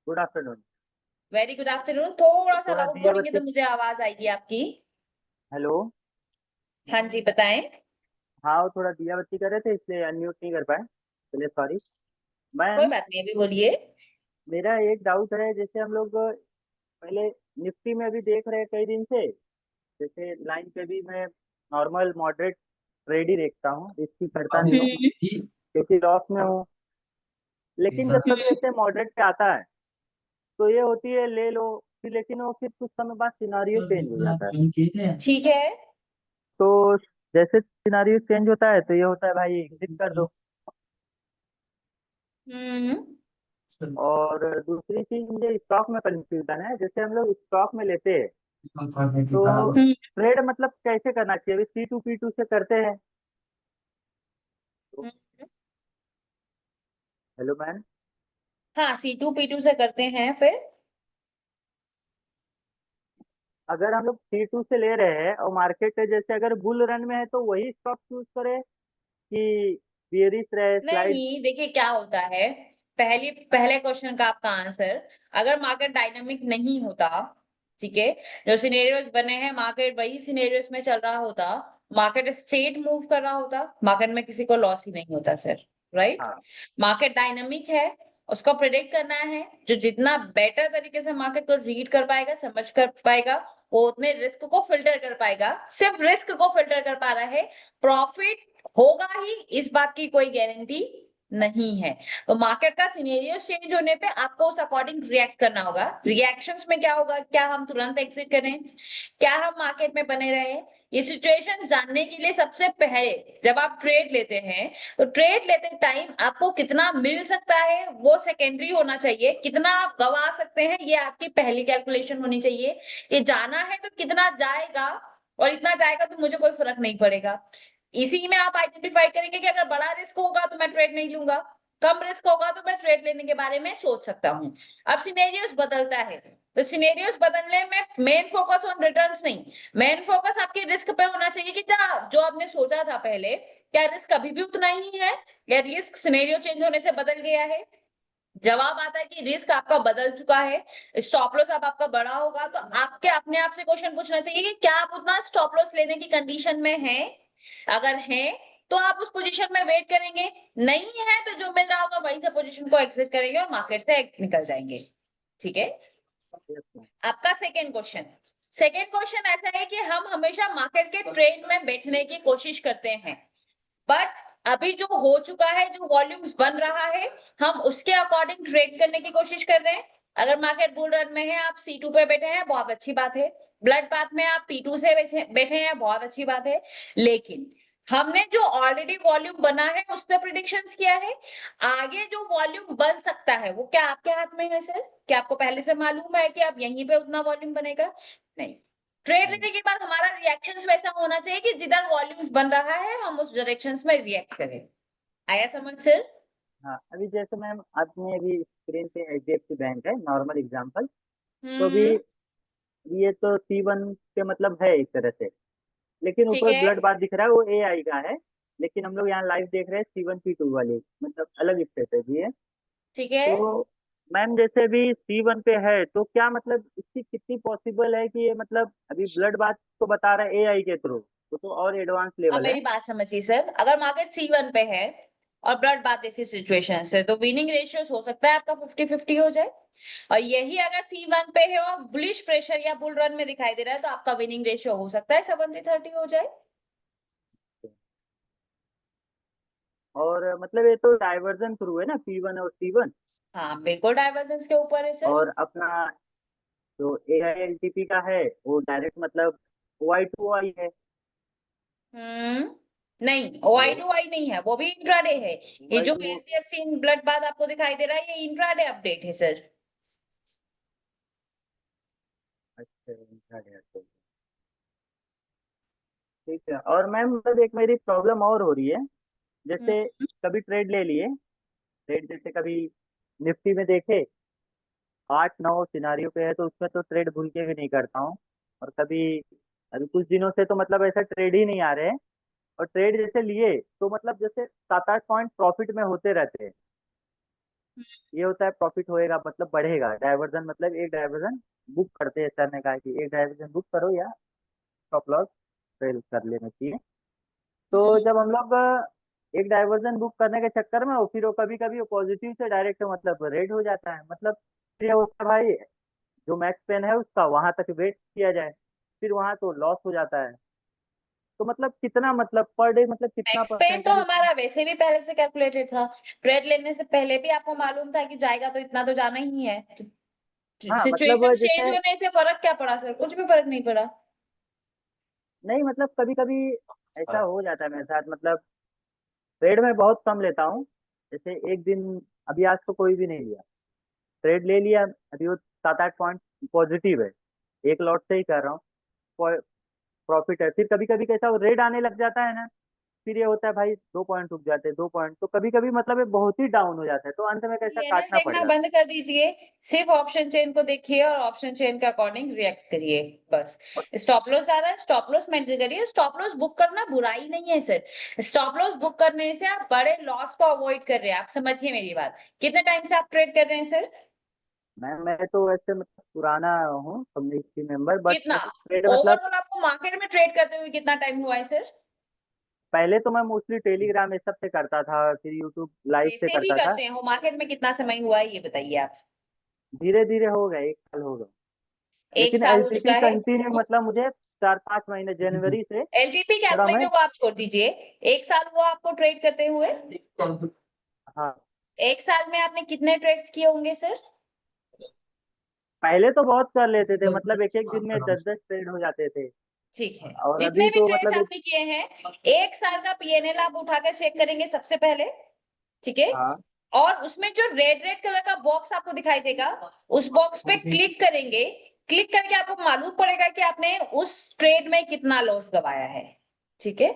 [SPEAKER 6] good afternoon.
[SPEAKER 1] Very good afternoon. थोड़ा सा
[SPEAKER 6] थोड़ा
[SPEAKER 1] लाउड
[SPEAKER 6] दिया
[SPEAKER 1] बोलेंगे
[SPEAKER 6] बच्चे।
[SPEAKER 1] तो मुझे आवाज आएगी आपकी।
[SPEAKER 6] हेलो।
[SPEAKER 1] हाँ जी बताएं।
[SPEAKER 6] हाँ, वो थोड़ा दिया बत्ती कर रहे थे इसलिए अनम्यूट नहीं कर पाए, चलिए सॉरी।
[SPEAKER 1] कोई
[SPEAKER 6] मैम,
[SPEAKER 1] बात नहीं, अभी बोलिए।
[SPEAKER 6] मेरा एक डाउट है, जैसे हम लोग पहले निफ्टी में भी देख रहे हैं कई दिन से, जैसे लाइन पे भी मैं नॉर्मल मॉडरेट ट्रेड ही देखता हूँ, इसकी करता नहीं हूँ क्योंकि लॉस में हूँ। लेकिन जब कभी ऐसे मॉडरेट पे आता है तो ये होती है ले लो, फिर लेकिन वो फिर कुछ समय बाद सिनारियो चेंज हो जाता है।
[SPEAKER 1] ठीक है।
[SPEAKER 6] तो जैसे सिनारियो चेंज होता है तो ये होता है भाई एग्जिट कर दो। और दूसरी चीज, मुझे स्टॉक में कंफ्यूजन है, जैसे हम लोग स्टॉक में लेते हैं तो ट्रेड मतलब कैसे करना चाहिए? अभी C2P2 से करते हैं। Hello ma'am.
[SPEAKER 1] हाँ, C2P2 से करते हैं फिर।
[SPEAKER 6] अगर हम लोग C2 से ले रहे हैं और मार्केट जैसे अगर बुल रन में है तो वही स्टॉक चूज करें कि बेयरिश रहे स्लाइड?
[SPEAKER 1] नहीं, देखिए क्या होता है। पहले क्वेश्चन का आपका आंसर, अगर मार्केट डायनामिक नहीं होता, ठीक है, जो सिनेरियोज बने हैं मार्केट वही सिनेरियोज में चल रहा होता, मार्केट स्ट्रेट मूव कर रहा होता, मार्केट में किसी को लॉस ही नहीं होता सर। राइट।
[SPEAKER 6] हाँ।
[SPEAKER 1] मार्केट डायनामिक है, उसको प्रिडिक्ट करना है। जो जितना बेटर तरीके से मार्केट को रीड कर पाएगा, समझ कर पाएगा, वो उतने रिस्क को फिल्टर कर पाएगा। सिर्फ रिस्क को फिल्टर कर पा रहा है, प्रॉफिट होगा ही इस बात की कोई गारंटी नहीं है। तो मार्केट का सिनेरियो चेंज होने पे आपको उस अकॉर्डिंग रिएक्ट करना होगा। रिएक्शंस में क्या होगा, क्या हम तुरंत एग्जिट करें, क्या हम मार्केट में बने रहे, ये सिचुएशंस जानने के लिए सबसे पहले जब आप ट्रेड लेते हैं तो ट्रेड लेते टाइम आपको कितना मिल सकता है वो सेकेंडरी होना चाहिए। कितना आप गवा सकते हैं ये आपकी पहली कैलकुलेशन होनी चाहिए, कि जाना है तो कितना जाएगा, और इतना जाएगा तो मुझे कोई फर्क नहीं पड़ेगा। इसी में आप आइडेंटिफाई करेंगे कि अगर बड़ा रिस्क होगा तो मैं ट्रेड नहीं लूंगा, कम रिस्क होगा तो मैं ट्रेड लेने के बारे में सोच सकता हूँ। अब सिनेरियोस बदलता है, तो सिनेरियोस बदलने में मेन फोकस ऑन रिटर्न्स नहीं, मेन फोकस आपके रिस्क पे होना चाहिए कि जो आपने सोचा था पहले, क्या रिस्क अभी भी उतना ही है या रिस्क सिनेरियो चेंज होने से बदल गया है। जवाब आता है कि रिस्क आपका बदल चुका है, स्टॉप लॉस अब आपका बड़ा होगा, तो आपके अपने आप से क्वेश्चन पूछना चाहिए कि क्या आप उतना स्टॉप लॉस लेने की कंडीशन में हैं। अगर हैं तो आप उस पोजीशन में वेट करेंगे, नहीं है तो जो मिल रहा होगा वहीं से पोजीशन को एग्जिट करेंगे और मार्केट से निकल जाएंगे। ठीक है। आपका सेकेंड क्वेश्चन ऐसा है कि हम हमेशा मार्केट के ट्रेंड में बैठने की कोशिश करते हैं, बट अभी जो हो चुका है, जो वॉल्यूम्स बन रहा है, हम उसके अकॉर्डिंग ट्रेड करने की कोशिश कर रहे हैं। अगर मार्केट बुल रन में है, आप C2 पे बैठे हैं, बहुत अच्छी बात है। ब्लड बाथ में आप P2 से बैठे हैं, बहुत अच्छी बात है। लेकिन हमने जो ऑलरेडी वॉल्यूम बना है उस पर प्रिडिक्शंस किया है, आगे जो वॉल्यूम बन सकता है वो क्या आपके हाथ में है सर? क्या आपको पहले से मालूम है कि अब यहीं पे उतना वॉल्यूम बनेगा? नहीं। ट्रेड लेने के बाद हमारा रिएक्शंस वैसा होना चाहिए कि जिधर वॉल्यूम्स बन रहा है हम उस डायरेक्शंस में रिएक्ट करें। आया समझ सर?
[SPEAKER 6] हाँ, अभी जैसे मैम आपने अभी स्क्रीन पे HDFC बैंक है, नॉर्मल एग्जांपल। तो अभी ये तो C1 के मतलब है एक तरह से, लेकिन
[SPEAKER 1] ठीक
[SPEAKER 6] ऊपर
[SPEAKER 1] है।
[SPEAKER 6] ब्लड बार दिख रहा है वो AI का है। लेकिन हम लोग यहाँ लाइव देख रहे हैं C1P2 वाली, मतलब अलग स्ट्रेटेजी है।
[SPEAKER 1] ठीक है।
[SPEAKER 6] तो मैम जैसे अभी C1 पे है तो क्या मतलब इसकी कितनी पॉसिबल है कि ये मतलब अभी ब्लड बात तो बता रहा है AI के थ्रू, तो और एडवांस
[SPEAKER 1] अब
[SPEAKER 6] लेवल है।
[SPEAKER 1] मेरी बात समझिए सर, अगर मार्केट C1 पे है और ब्लड बाथ ऐसी सिचुएशन है, तो विनिंग रेशियो हो सकता है आपका 50-50 हो जाए। और यही अगर C1 पे है और बुलिश प्रेशर या बुल रन में दिखाई दे रहा है, तो आपका विनिंग रेशियो हो सकता है 70-30 हो जाए।
[SPEAKER 6] और मतलब ये तो डाइवर्जन थ्रू है ना, P1 और C1।
[SPEAKER 1] हाँ बिल्कुल डाइवर्जेंस के ऊपर है सर।
[SPEAKER 6] और अपना जो AILTP का है वो डायरेक्ट मतलब OI है।
[SPEAKER 1] नहीं,
[SPEAKER 6] हेलो,
[SPEAKER 1] OI नहीं है, वो भी इंट्राडे है। ये जो
[SPEAKER 6] OI2O।
[SPEAKER 1] HDFC ब्लड बाथ आपको दिखाई दे रहा है, ये इंट्राडे अपडेट है सर।
[SPEAKER 6] अच्छा, ठीक है। और मैम मतलब एक मेरी प्रॉब्लम और हो रही है, जैसे
[SPEAKER 1] हम्म,
[SPEAKER 6] कभी ट्रेड ले लिए, ट्रेड जैसे कभी निफ्टी में देखे 8-9 सिनारियों पे है तो उसमें तो ट्रेड भूल के भी नहीं करता हूँ। और कभी अभी कुछ दिनों से तो मतलब ऐसा ट्रेड ही नहीं आ रहे हैं। और ट्रेड जैसे लिए तो मतलब जैसे 7-8 पॉइंट प्रॉफिट में होते रहते हैं। ये होता है प्रॉफिट होएगा मतलब बढ़ेगा, डाइवर्जन मतलब एक डाइवर्जन बुक करते हैं, सर ने कहा कि एक डाइवर्जन बुक करो या स्टॉप लॉस फेल कर लेना चाहिए। तो जब हम लोग एक डाइवर्जन बुक करने के चक्कर में, और फिर वो कभी कभी वो पॉजिटिव से डायरेक्ट मतलब रेड हो जाता है, मतलब फिर ये होता है भाई जो मैक्स पेन है उसका वहां तक वेट किया जाए, फिर वहां तो लॉस हो जाता है। तो मतलब कितना मतलब पर डे मतलब कितना
[SPEAKER 1] मैक्स पेन तो
[SPEAKER 6] परसेंटेज
[SPEAKER 1] हमारा वैसे भी पहले से कैलकुलेटेड था। ट्रेड लेने से पहले भी आपको मालूम था कि जाएगा तो इतना तो जाना ही है।
[SPEAKER 6] हाँ मतलब
[SPEAKER 1] सिचुएशन चेंज
[SPEAKER 6] जैसे
[SPEAKER 1] होने से फर्क क्या पड़ा सर? कुछ भी फर्क नहीं पड़ा।
[SPEAKER 6] नहीं मतलब कभी कभी ऐसा हो जाता है मेरे साथ, मतलब ट्रेड में बहुत कम लेता हूँ। जैसे एक दिन, अभी आज तो कोई भी नहीं लिया, ट्रेड ले लिया, अभी वो 7-8 पॉइंट पॉजिटिव है, एक लॉट से ही कर रहा हूँ, प्रॉफिट है। फिर कभी कभी कैसा रेड आने लग जाता है ना, फिर ये होता है भाई 2 पॉइंट रुक जाते हैं, 2 पॉइंट, तो कभी कभी मतलब ये बहुत ही डाउन हो जाता है, तो अंत में कैसा
[SPEAKER 1] पीएनएल
[SPEAKER 6] काटना पड़
[SPEAKER 1] देखना
[SPEAKER 6] जाता
[SPEAKER 1] बंद कर दीजिए। सिर्फ ऑप्शन चेन को देखिए और ऑप्शन चेन के अकॉर्डिंग रिएक्ट करिए बस। स्टॉप लॉस आ रहा है, स्टॉप लॉस मेंटेन करिए। स्टॉप लॉस बुक करना बुराई नहीं है सर। स्टॉप लॉस बुक करने से आप बड़े लॉस को अवॉइड कर रहे हैं। आप समझिए मेरी बात। कितने टाइम से आप ट्रेड कर रहे हैं सर?
[SPEAKER 6] है। मैं तो वैसे मतलब पुराना हूँ कम्युनिटी मेंबर, बट
[SPEAKER 1] कितना?
[SPEAKER 6] ट्रेड मतलब
[SPEAKER 1] ओवरऑल आपको मार्केट में ट्रेड करते हुए कितना टाइम हुआ है सर?
[SPEAKER 6] पहले तो मैं मोस्टली टेलीग्राम ये सब से करता था, फिर यूट्यूब लाइव से
[SPEAKER 1] वैसे भी
[SPEAKER 6] करता था।
[SPEAKER 1] करते हो, मार्केट में कितना समय हुआ है ये बताइए आप।
[SPEAKER 6] धीरे धीरे हो गया, 1 साल हो गया।
[SPEAKER 1] एक
[SPEAKER 6] लेकिन
[SPEAKER 1] साल हो चुका
[SPEAKER 6] एलटीपी
[SPEAKER 1] है।
[SPEAKER 6] कंटिन्यू मतलब मुझे 4-5 महीने जनवरी से
[SPEAKER 1] एलटीपी
[SPEAKER 6] थोड़ा मैं,
[SPEAKER 1] कैलकुलेटर को आप छोड़ दीजिए। एक साल हुआ आपको ट्रेड करते हुए।
[SPEAKER 6] हाँ
[SPEAKER 1] एक साल में आपने कितने ट्रेड्स किए होंगे सर?
[SPEAKER 6] पहले तो बहुत कर लेते थे, मतलब एक एक दिन में 10-10 ट्रेड हो जाते थे।
[SPEAKER 1] ठीक है।
[SPEAKER 6] और
[SPEAKER 1] जितने
[SPEAKER 6] अभी
[SPEAKER 1] भी
[SPEAKER 6] तो
[SPEAKER 1] ट्रेड्स
[SPEAKER 6] मतलब
[SPEAKER 1] आपने किए हैं, एक साल का पीएनएल आप उठाकर चेक करेंगे सबसे पहले। ठीक है।
[SPEAKER 6] हाँ
[SPEAKER 1] और उसमें जो रेड रेड कलर का बॉक्स आपको दिखाई देगा, उस बॉक्स पे क्लिक करेंगे। क्लिक करके आपको मालूम पड़ेगा कि आपने उस ट्रेड में कितना लॉस गवाया है। ठीक है।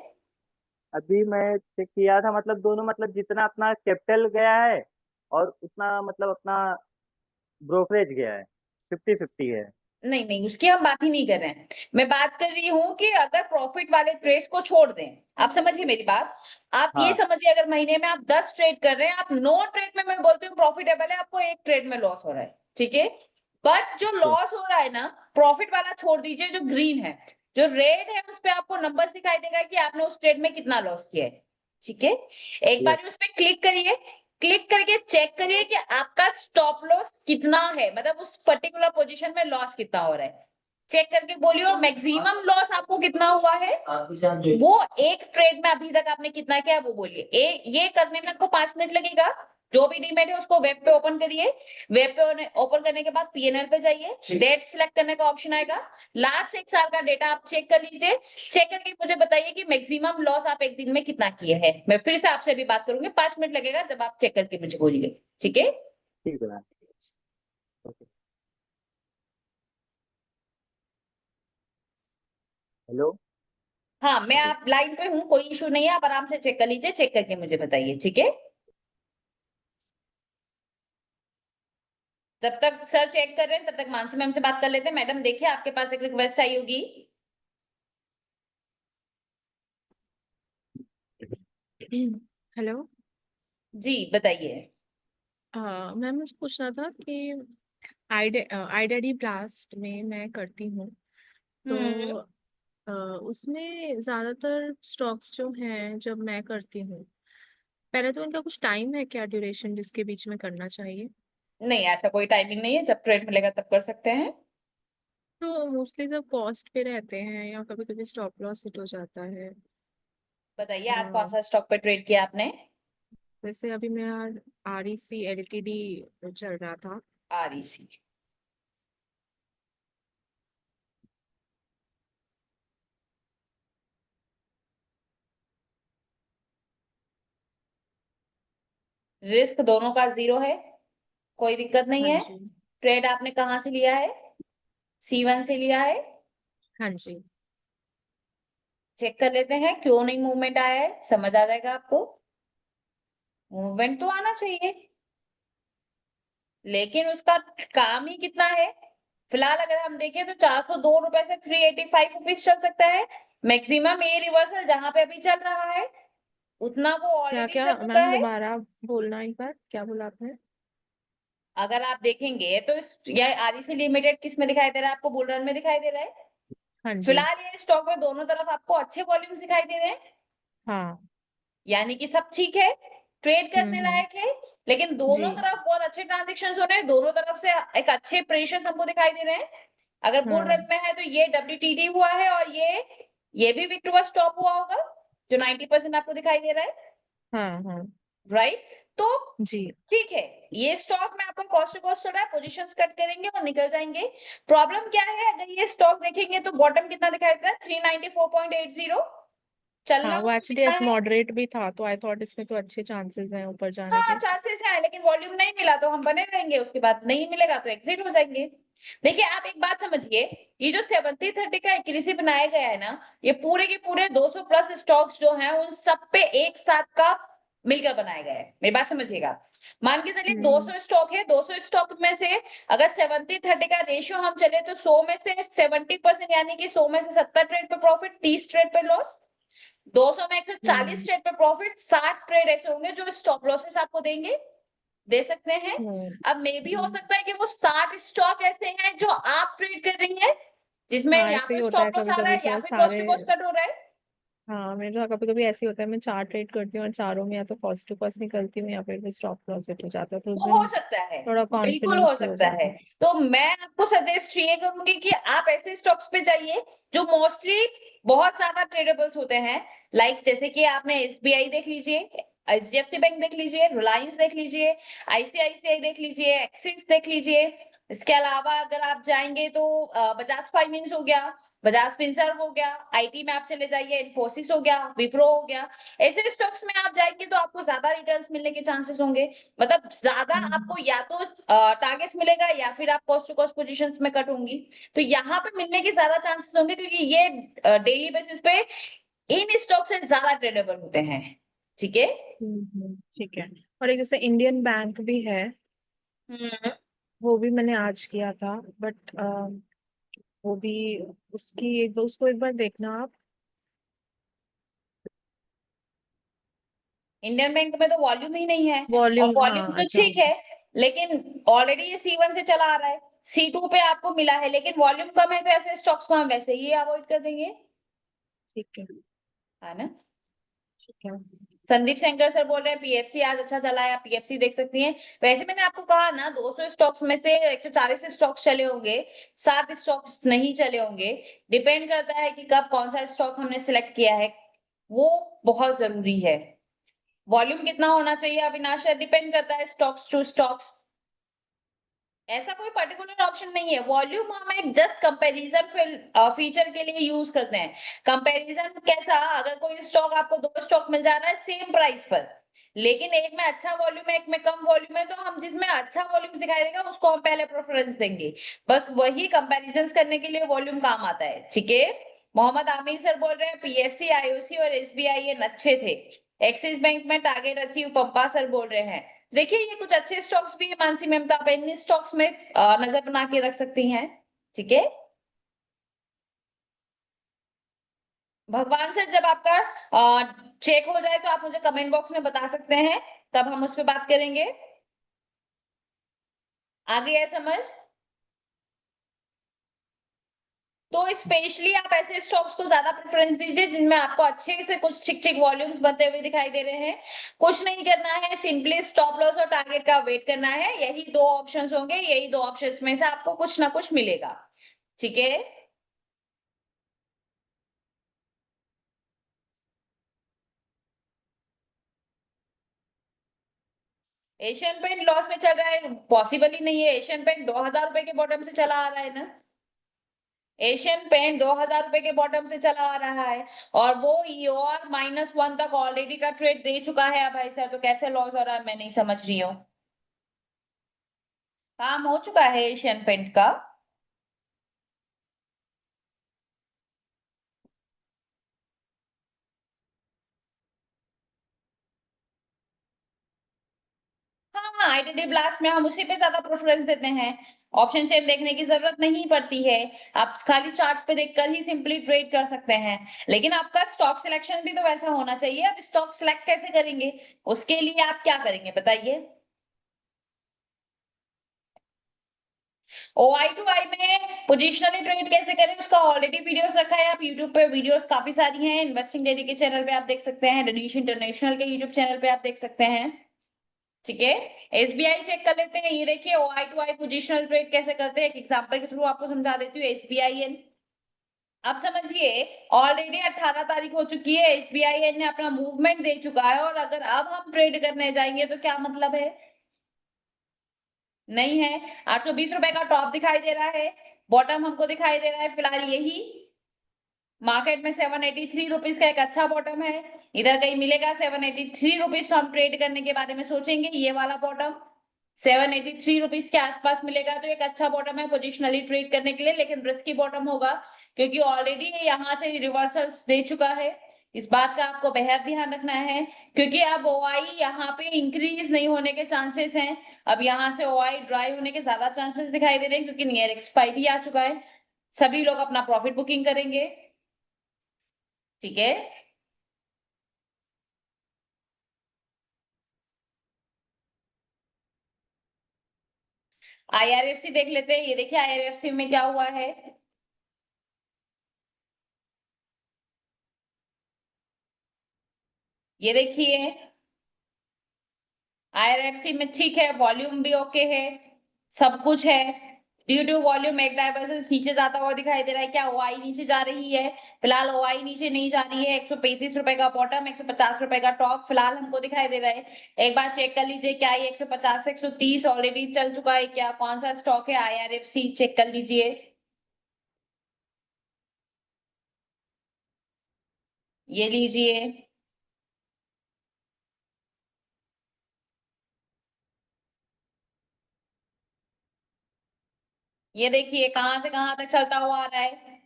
[SPEAKER 6] अभी मैं चेक किया था, मतलब दोनों मतलब जितना अपना कैपिटल गया है और उतना मतलब अपना ब्रोकरेज गया है, 50-50 है।
[SPEAKER 1] नहीं नहीं, उसकी हम बात ही नहीं कर रहे हैं। मैं बात कर रही हूँ कि अगर प्रॉफिट वाले ट्रेड्स को छोड़ दें। आप समझिए मेरी बात। आप ये
[SPEAKER 6] हाँ
[SPEAKER 1] समझिए, अगर महीने में आप 10 ट्रेड कर रहे हैं, आप 9 ट्रेड में मैं बोलती हूँ प्रॉफिटेबल है, आपको एक ट्रेड में लॉस हो रहा है। ठीक है। बट जो
[SPEAKER 6] ठीक
[SPEAKER 1] लॉस हो रहा है ना, प्रॉफिट वाला छोड़ दीजिए, जो ग्रीन है, जो रेड है, उस पे आपको नंबर्स दिखाई देगा कि आपने उस ट्रेड में कितना लॉस किया है। ठीक है। एक
[SPEAKER 6] ठीक।
[SPEAKER 1] बार उस पर क्लिक करिए। क्लिक करके चेक करिए कि आपका स्टॉप लॉस कितना है, मतलब उस पर्टिकुलर पोजीशन में लॉस कितना हो रहा है। चेक करके बोलिए। और मैक्सिमम लॉस आपको कितना हुआ है, वो एक ट्रेड में अभी तक आपने कितना किया है वो बोलिए। ये करने में आपको 5 मिनट लगेगा। जो भी डीमेट है उसको वेब पे ओपन करिए। वेब पे ओपन करने के बाद पीएनएल पे जाइए, डेट सिलेक्ट करने का ऑप्शन आएगा। लास्ट 1 साल का डेटा आप चेक कर लीजिए। चेक करके मुझे बताइए कि मैक्सिमम लॉस आप एक दिन में कितना किए हैं। मैं फिर से आपसे अभी बात करूंगी, 5 मिनट लगेगा, जब आप चेक करके मुझे बोलिए। ठीक है।
[SPEAKER 6] ठीक है मैम। ओके। हेलो।
[SPEAKER 1] हाँ, मैं आप लाइन पे हूँ, कोई इशू नहीं है, आप आराम से चेक कर लीजिए। चेक करके मुझे बताइए। ठीक है। जब तक सर चेक कर रहे हैं, तब तक मानसी मैम से बात कर लेते हैं। मैडम देखिए, आपके पास एक रिक्वेस्ट आई होगी।
[SPEAKER 7] हेलो।
[SPEAKER 1] जी बताइए।
[SPEAKER 7] मैम मुझे पूछना था कि आईडेडी ब्लास्ट में मैं करती हूँ, तो
[SPEAKER 1] हम्म।
[SPEAKER 7] उसमें ज़्यादातर स्टॉक्स जो हैं जब मैं करती हूँ पहले तो उनका कुछ टाइम है क्या, ड्यूरेशन जिसके बीच में करना चाहिए?
[SPEAKER 1] नहीं, ऐसा कोई टाइमिंग नहीं है, जब ट्रेड मिलेगा तब कर सकते हैं।
[SPEAKER 7] तो मोस्टली सब कॉस्ट पे रहते हैं या कभी कभी स्टॉप लॉस हिट हो जाता है।
[SPEAKER 1] बताइए आज कौन
[SPEAKER 7] हाँ,
[SPEAKER 1] सा स्टॉक पे ट्रेड किया आपने?
[SPEAKER 7] जैसे अभी मेरा REC LTD चल रहा था।
[SPEAKER 1] REC। रिस्क दोनों का 0 है, कोई दिक्कत नहीं
[SPEAKER 7] हाँ
[SPEAKER 1] है।
[SPEAKER 7] जी।
[SPEAKER 1] ट्रेड आपने कहाँ से लिया है? C1 से लिया है?
[SPEAKER 7] हाँ जी।
[SPEAKER 1] चेक कर लेते हैं क्यों नहीं मूवमेंट आया है, समझ आ जाएगा आपको। मूवमेंट तो आना चाहिए, लेकिन उसका काम ही कितना है। फिलहाल अगर हम देखें तो 402 रुपए से 385 रुपीज चल सकता है। मैक्सिमम ये रिवर्सल जहां पे अभी चल रहा है उतना वो
[SPEAKER 7] क्या
[SPEAKER 1] ऑलरेडी
[SPEAKER 7] क्या
[SPEAKER 1] चल चुका
[SPEAKER 7] मैम,
[SPEAKER 1] है।
[SPEAKER 7] दोबारा बोलना एक बार, क्या बोला आपने?
[SPEAKER 1] अगर आप देखेंगे तो ये REC लिमिटेड किस में दिखाई दे रहा है आपको? बुल रन में दिखाई दे रहा है।
[SPEAKER 7] हाँ जी।
[SPEAKER 1] फिलहाल ये स्टॉक में दोनों तरफ आपको अच्छे वॉल्यूम्स दिखाई दे रहे हैं,
[SPEAKER 7] हाँ।
[SPEAKER 1] यानी कि सब ठीक है, ट्रेड करने
[SPEAKER 7] हम्म।
[SPEAKER 1] लायक है। लेकिन
[SPEAKER 7] जी।
[SPEAKER 1] दोनों तरफ बहुत अच्छे ट्रांजेक्शन हो रहे हैं, दोनों तरफ से एक अच्छे प्रेशर हमको दिखाई दे रहे हैं। अगर बुल
[SPEAKER 7] हाँ।
[SPEAKER 1] रन में है तो ये WTD हुआ है और ये भी विक टू स्टॉप हुआ होगा जो 90% आपको दिखाई दे रहा है,
[SPEAKER 7] हाँ। हाँ
[SPEAKER 1] राइट? तो
[SPEAKER 7] जी।
[SPEAKER 1] ठीक है, ये स्टॉक में आपका कॉस्ट टू कॉस्ट चल रहा है, पोजीशंस कट करेंगे और निकल जाएंगे। प्रॉब्लम क्या है, अगर ये स्टॉक देखेंगे तो बॉटम कितना दिखाई दे रहा है? 394.80। चलना
[SPEAKER 7] हाँ, वो
[SPEAKER 1] उसको
[SPEAKER 7] एक्चुअली
[SPEAKER 1] कितना
[SPEAKER 7] एस
[SPEAKER 1] है?
[SPEAKER 7] मॉडरेट भी था, तो आई थॉट इसमें तो अच्छे चांसेस हैं ऊपर जाने
[SPEAKER 1] हाँ
[SPEAKER 7] के।
[SPEAKER 1] चांसेस है, लेकिन वॉल्यूम नहीं मिला तो हम बने रहेंगे, उसके बाद नहीं मिलेगा तो एग्जिट हो जाएंगे। देखिए आप एक बात समझिए, ये जो 70-30 का एक्यूरेसी बनाया गया है ना, ये पूरे के पूरे 200 प्लस स्टॉक्स जो हैं उन सब पे एक साथ का मिलकर बनाया गया है। मेरी बात समझिएगा, मान के चलिए
[SPEAKER 7] हम्म।
[SPEAKER 1] 200 स्टॉक है, 200 स्टॉक में से अगर 70-30 का रेशियो हम चले तो 100 में से 70%, यानी कि 100 में से 70 ट्रेड पे प्रॉफिट, 30 ट्रेड पे लॉस। 200 में 140
[SPEAKER 7] हम्म।
[SPEAKER 1] ट्रेड पे प्रॉफिट, 60 ट्रेड ऐसे होंगे जो स्टॉप लॉसेस आपको देंगे, दे सकते हैं।
[SPEAKER 7] हम्म।
[SPEAKER 1] अब मे भी हो
[SPEAKER 7] हम्म।
[SPEAKER 1] सकता है कि वो 60 स्टॉक ऐसे हैं जो आप ट्रेड कर रही हैं, जिसमें
[SPEAKER 7] हाँ,
[SPEAKER 1] या
[SPEAKER 7] ऐसे ही
[SPEAKER 1] तो
[SPEAKER 7] होता है
[SPEAKER 1] स्टॉप लॉस
[SPEAKER 7] कभी
[SPEAKER 1] आ रहा
[SPEAKER 7] कभी
[SPEAKER 1] है या
[SPEAKER 7] तो
[SPEAKER 1] फिर कॉस्ट
[SPEAKER 7] सारे।
[SPEAKER 1] टू कॉस्ट कट हो रहा है।
[SPEAKER 7] हाँ, मेरे साथ कभी कभी ऐसे ही होता है, मैं 4 ट्रेड करती हूँ और चारों में या तो फर्स्ट टू फर्स्ट निकलती हूँ या फिर स्टॉप लॉस हिट हो जाता है, तो उस
[SPEAKER 1] वो
[SPEAKER 7] दिन
[SPEAKER 1] हो सकता है,
[SPEAKER 7] थोड़ा
[SPEAKER 1] बिल्कुल हो
[SPEAKER 7] कॉन्फिडेंस हो
[SPEAKER 1] सकता है।
[SPEAKER 7] जाता है।
[SPEAKER 1] तो मैं आपको सजेस्ट ये करूंगी कि आप ऐसे स्टॉक्स पे जाइए जो मोस्टली बहुत ज्यादा ट्रेडेबल्स होते हैं। लाइक जैसे कि आपने SBI देख लीजिए, HDFC बैंक देख लीजिए, रिलायंस देख लीजिए, ICICI देख लीजिए, एक्सिस देख लीजिए। इसके अलावा अगर आप जाएंगे तो बजाज फाइनेंस हो गया, बजाज फिनसर्व हो गया, IT में आप चले जाइए, इन्फोसिस हो गया, विप्रो हो गया। ऐसे स्टॉक्स में आप जाएंगे तो आपको ज्यादा रिटर्न्स मिलने के चांसेस होंगे। मतलब ज्यादा
[SPEAKER 7] हम्म।
[SPEAKER 1] आपको या तो टारगेट्स मिलेगा या फिर आप कॉस्ट टू कॉस्ट पोजीशंस में कट होंगी। तो यहाँ पे मिलने के ज्यादा चांसेस होंगे क्योंकि ये डेली बेसिस पे इन स्टॉक से ज्यादा ट्रेडेबल होते हैं। ठीक है।
[SPEAKER 7] ठीक है। और एक जैसे इंडियन बैंक भी है,
[SPEAKER 1] हम्म।
[SPEAKER 7] वो भी मैंने आज किया था, बट वो भी, उसको एक बार देखना आप।
[SPEAKER 1] इंडियन बैंक में तो वॉल्यूम ही नहीं है, और
[SPEAKER 7] वॉल्यूम,
[SPEAKER 1] वॉल्यूम
[SPEAKER 7] हाँ
[SPEAKER 1] तो
[SPEAKER 7] अच्छा।
[SPEAKER 1] ठीक है, लेकिन ऑलरेडी ये C1 से चला आ रहा है, C2 पे आपको मिला है, लेकिन वॉल्यूम कम है, तो ऐसे स्टॉक्स को हम वैसे ही अवॉइड कर देंगे,
[SPEAKER 7] ठीक है।
[SPEAKER 1] है ना?
[SPEAKER 7] ठीक है।
[SPEAKER 1] संदीप सेंगर सर बोल रहे हैं PFC आज अच्छा चला है, आप PFC देख सकती हैं। वैसे मैंने आपको कहा ना 200 स्टॉक्स में से 140 स्टॉक्स चले होंगे, 7 स्टॉक्स नहीं चले होंगे। डिपेंड करता है कि कब कौन सा स्टॉक हमने सिलेक्ट किया है, वो बहुत जरूरी है। वॉल्यूम कितना होना चाहिए अविनाश, डिपेंड करता है स्टॉक्स टू स्टॉक्स, ऐसा कोई पर्टिकुलर ऑप्शन नहीं है। वॉल्यूम हम एक जस्ट कंपैरिजन फीचर के लिए यूज करते हैं। कंपैरिजन कैसा, अगर कोई स्टॉक आपको 2 स्टॉक मिल जा रहा है सेम प्राइस पर, लेकिन एक में अच्छा वॉल्यूम है एक में कम वॉल्यूम है, तो हम जिसमें अच्छा वॉल्यूम दिखाई देगा उसको हम पहले प्रेफरेंस देंगे। बस वही कंपैरिजन करने के लिए वॉल्यूम काम आता है। ठीक है। मोहम्मद आमिर सर बोल रहे हैं PFC, IOC और SBI ये अच्छे थे। एक्सिस बैंक में टारगेट अचीव, पंपा सर बोल रहे हैं। देखिए ये कुछ अच्छे स्टॉक्स भी है मानसी मैम, तो आप इन स्टॉक्स में नजर बना के रख सकती हैं। ठीक है। भगवान सर जब आपका चेक हो जाए तो आप मुझे कमेंट बॉक्स में बता सकते हैं, तब हम उस पर बात करेंगे। आ गया है समझ? तो स्पेशली आप ऐसे स्टॉक्स को ज्यादा प्रेफरेंस दीजिए जिनमें आपको अच्छे से कुछ ठीक ठीक वॉल्यूम्स बनते हुए दिखाई दे रहे हैं। कुछ नहीं करना है, सिंपली स्टॉप लॉस और टारगेट का वेट करना है। यही दो ऑप्शंस होंगे, यही दो ऑप्शंस में से आपको कुछ ना कुछ मिलेगा। ठीक है, एशियन पेंट लॉस में चल रहा है, पॉसिबल ही नहीं है। एशियन पेंट 2000 रुपए के बॉटम से चला आ रहा है ना, एशियन पेंट 2000 रुपए के बॉटम से चला आ रहा है और वो ईओआर -1 तक ऑलरेडी का ट्रेड दे चुका है भाई सर, तो कैसे लॉस हो रहा है मैं नहीं समझ रही हूँ। काम हो चुका है एशियन पेंट का। हाँ, आईटीडी ब्लास्ट में हम उसी पे ज्यादा प्रेफरेंस देते हैं। ऑप्शन चेन देखने की जरूरत नहीं पड़ती है, आप खाली चार्ट्स पे देखकर ही सिंपली ट्रेड कर सकते हैं। लेकिन आपका स्टॉक सिलेक्शन भी तो वैसा होना चाहिए। आप स्टॉक सिलेक्ट कैसे करेंगे, उसके लिए आप क्या करेंगे बताइए। ओआई टू आई में पोजिशनली ट्रेड कैसे करें, उसका ऑलरेडी वीडियोस रखा है, आप यूट्यूब पे वीडियोस काफी सारी हैं। इन्वेस्टिंग डेली के चैनल पे आप देख सकते हैं, डनीश इंटरनेशनल के यूट्यूब चैनल पे आप देख सकते हैं। ठीक है, एसबीआई चेक कर लेते हैं। ये देखिए OI to I positional trade कैसे करते हैं, एक एग्जांपल के थ्रू आपको समझा देती हूँ। एसबीआई एन, अब समझिए ऑलरेडी 18 तारीख हो चुकी है, एसबीआई एन ने अपना मूवमेंट दे चुका है और अगर अब हम ट्रेड करने जाएंगे तो क्या मतलब है, नहीं है। 820 रुपए का टॉप दिखाई दे रहा है, बॉटम हमको दिखाई दे रहा है फिलहाल यही। मार्केट में 783 रुपीज का एक अच्छा बॉटम है, इधर कहीं मिलेगा 783 रुपीज, तो हम ट्रेड करने के बारे में सोचेंगे। ये वाला बॉटम 783 रुपीज के आसपास मिलेगा तो एक अच्छा बॉटम है पोजिशनली ट्रेड करने के लिए, लेकिन रिस्की बॉटम होगा क्योंकि ऑलरेडी यहाँ से रिवर्सल्स दे चुका है। इस बात का आपको बेहद ध्यान रखना है क्योंकि अब ओआई यहाँ पे इंक्रीज नहीं होने के चांसेस हैं। अब यहाँ से ओआई ड्राई होने के ज्यादा चांसेस दिखाई दे रहे हैं क्योंकि नियर एक्सपायरी आ चुका है, सभी लोग अपना प्रॉफिट बुकिंग करेंगे। ठीक है, आईआरएफसी देख लेते हैं। ये देखिए आईआरएफसी में क्या हुआ है, ये देखिए आईआरएफसी में ठीक है, वॉल्यूम भी ओके है, सब कुछ है। ड्यू टू वॉल्यूम एक डाइवर्जेंस नीचे जाता हुआ दिखाई दे रहा है। क्या ओआई नीचे जा रही है, फिलहाल ओआई नीचे नहीं जा रही है। 135 रुपए का बॉटम, 150 रुपए का टॉप फिलहाल हमको दिखाई दे रहा है। एक बार चेक कर लीजिए क्या ये 150 से 130 ऑलरेडी चल चुका है क्या, कौन सा स्टॉक है आईआरएफसी चेक कर लीजिए। ये लीजिए, ये देखिए कहां से कहां तक चलता हुआ आ रहा है,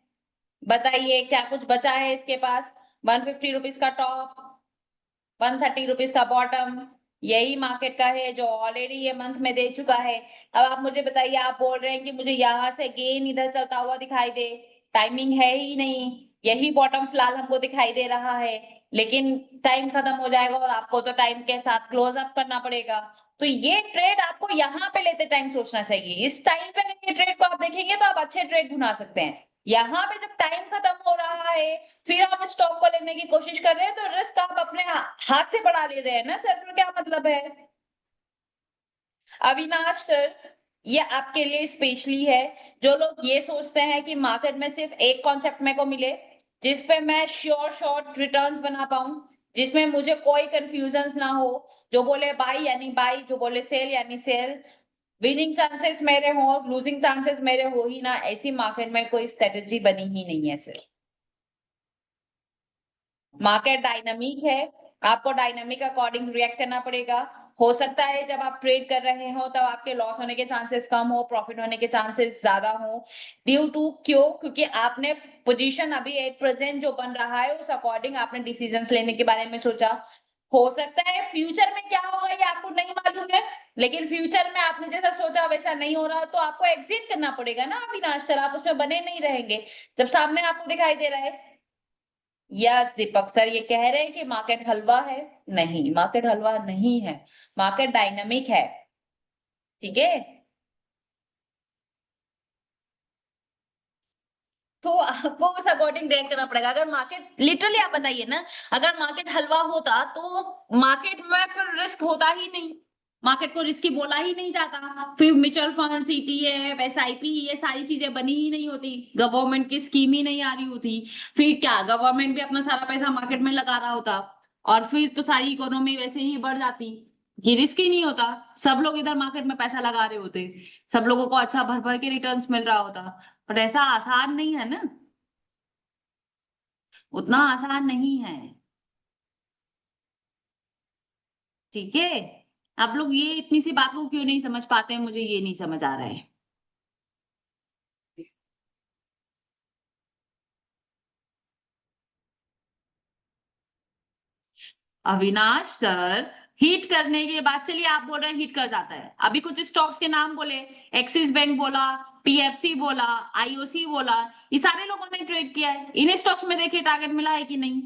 [SPEAKER 1] बताइए क्या कुछ बचा है इसके पास। 150 रुपीज का टॉप, 130 रुपीज का बॉटम, यही मार्केट का है जो ऑलरेडी ये मंथ में दे चुका है। अब आप मुझे बताइए, आप बोल रहे हैं कि मुझे यहाँ से गेन इधर चलता हुआ दिखाई दे, टाइमिंग है ही नहीं, यही बॉटम फिलहाल हमको दिखाई दे रहा है, लेकिन टाइम खत्म हो जाएगा और आपको तो टाइम के साथ क्लोज अप करना पड़ेगा। तो ये ट्रेड आपको यहाँ पे लेते टाइम सोचना चाहिए। इस टाइम पे अगर ये ट्रेड को आप देखेंगे तो आप अच्छे ट्रेड ढूंढा सकते हैं। यहाँ पे जब टाइम खत्म हो रहा है फिर हम स्टॉक को लेने की कोशिश कर रहे हैं तो रिस्क आप अपने हाथ से बढ़ा ले रहे हैं ना सर, तो क्या मतलब है। अविनाश सर, ये आपके लिए स्पेशली है जो लोग ये सोचते हैं कि मार्केट में सिर्फ एक कॉन्सेप्ट मेरे को मिले जिसपे मैं श्योर शॉर्ट रिटर्न्स बना पाऊं, जिसमें मुझे कोई कंफ्यूजन ना हो। जो बोले बाई यानी बाई, जो बोले सेल यानी सेल, विनिंग चांसेस मेरे हो, लूजिंग चांसेस मेरे हो ही ना, ऐसी मार्केट में कोई स्ट्रेटेजी बनी ही नहीं है सर। मार्केट डायनामिक है, आपको डायनामिक अकॉर्डिंग रिएक्ट करना पड़ेगा। हो सकता है जब आप ट्रेड कर रहे हो तब आपके लॉस होने के चांसेस कम हो, प्रॉफिट होने के चांसेस ज्यादा हो। ड्यू टू क्यों, क्योंकि आपने पोजीशन अभी एट प्रेजेंट जो बन रहा है उस अकॉर्डिंग आपने डिसीजंस लेने के बारे में सोचा। हो सकता है फ्यूचर में क्या होगा ये आपको नहीं मालूम है, लेकिन फ्यूचर में आपने जैसा सोचा वैसा नहीं हो रहा तो आपको एग्जिट करना पड़ेगा ना अविनाश सर, आप उसमें बने नहीं रहेंगे जब सामने आपको दिखाई दे रहा है। यस दीपक सर, ये कह रहे हैं कि मार्केट हलवा है, नहीं मार्केट हलवा नहीं है, मार्केट डायनामिक है। ठीक है, तो आपको उस अकॉर्डिंग रिएक्ट करना पड़ेगा। अगर मार्केट लिटरली आप बताइए ना, अगर मार्केट हलवा होता तो मार्केट में फिर रिस्क होता ही नहीं, मार्केट को रिस्की बोला ही नहीं जाता, फिर म्यूचुअल फंड, सीटीएफ, एसआईपी, ये सारी चीजें बनी ही नहीं होती, गवर्नमेंट की स्कीम ही नहीं आ रही होती, फिर क्या गवर्नमेंट भी अपना सारा पैसा मार्केट में लगा रहा होता, और फिर तो सारी इकोनॉमी वैसे ही बढ़ जाती। ये रिस्क ही नहीं होता, सब लोग इधर मार्केट में पैसा लगा रहे होते, सब लोगों को अच्छा भर भर के रिटर्न्स मिल रहा होता। पर ऐसा आसान नहीं है ना, उतना आसान नहीं है। ठीक है, आप लोग ये इतनी सी बात को क्यों नहीं समझ पाते हैं, मुझे ये नहीं समझ आ रहा है। अविनाश सर, हीट करने के बाद, चलिए आप बोल रहे हैं हीट कर जाता है, अभी कुछ स्टॉक्स के नाम बोले, एक्सिस बैंक बोला, पीएफसी बोला, आईओसी बोला, ये सारे लोगों ने ट्रेड किया है, इन स्टॉक्स में देखिए टारगेट मिला है कि नहीं।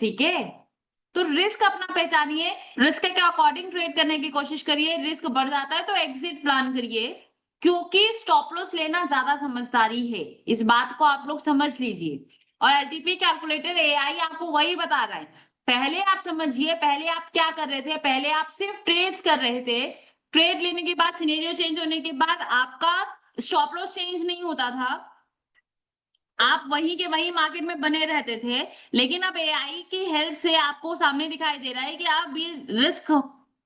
[SPEAKER 1] ठीक है, तो रिस्क अपना पहचानिए, रिस्क के अकॉर्डिंग ट्रेड करने की कोशिश करिए, रिस्क बढ़ जाता है तो एग्जिट प्लान करिए, क्योंकि स्टॉप लॉस लेना ज्यादा समझदारी है, इस बात को आप लोग समझ लीजिए। और एलटीपी कैलकुलेटर एआई आपको वही बता रहा है, पहले आप समझिए, पहले आप क्या कर रहे थे, पहले आप सिर्फ ट्रेड्स कर रहे थे, ट्रेड लेने के बाद सिनेरियो चेंज होने के बाद आपका स्टॉप लॉस चेंज नहीं होता था, आप वहीं के वहीं मार्केट में बने रहते थे, लेकिन अब एआई की हेल्प से आपको सामने दिखाई दे रहा है कि अब ये रिस्क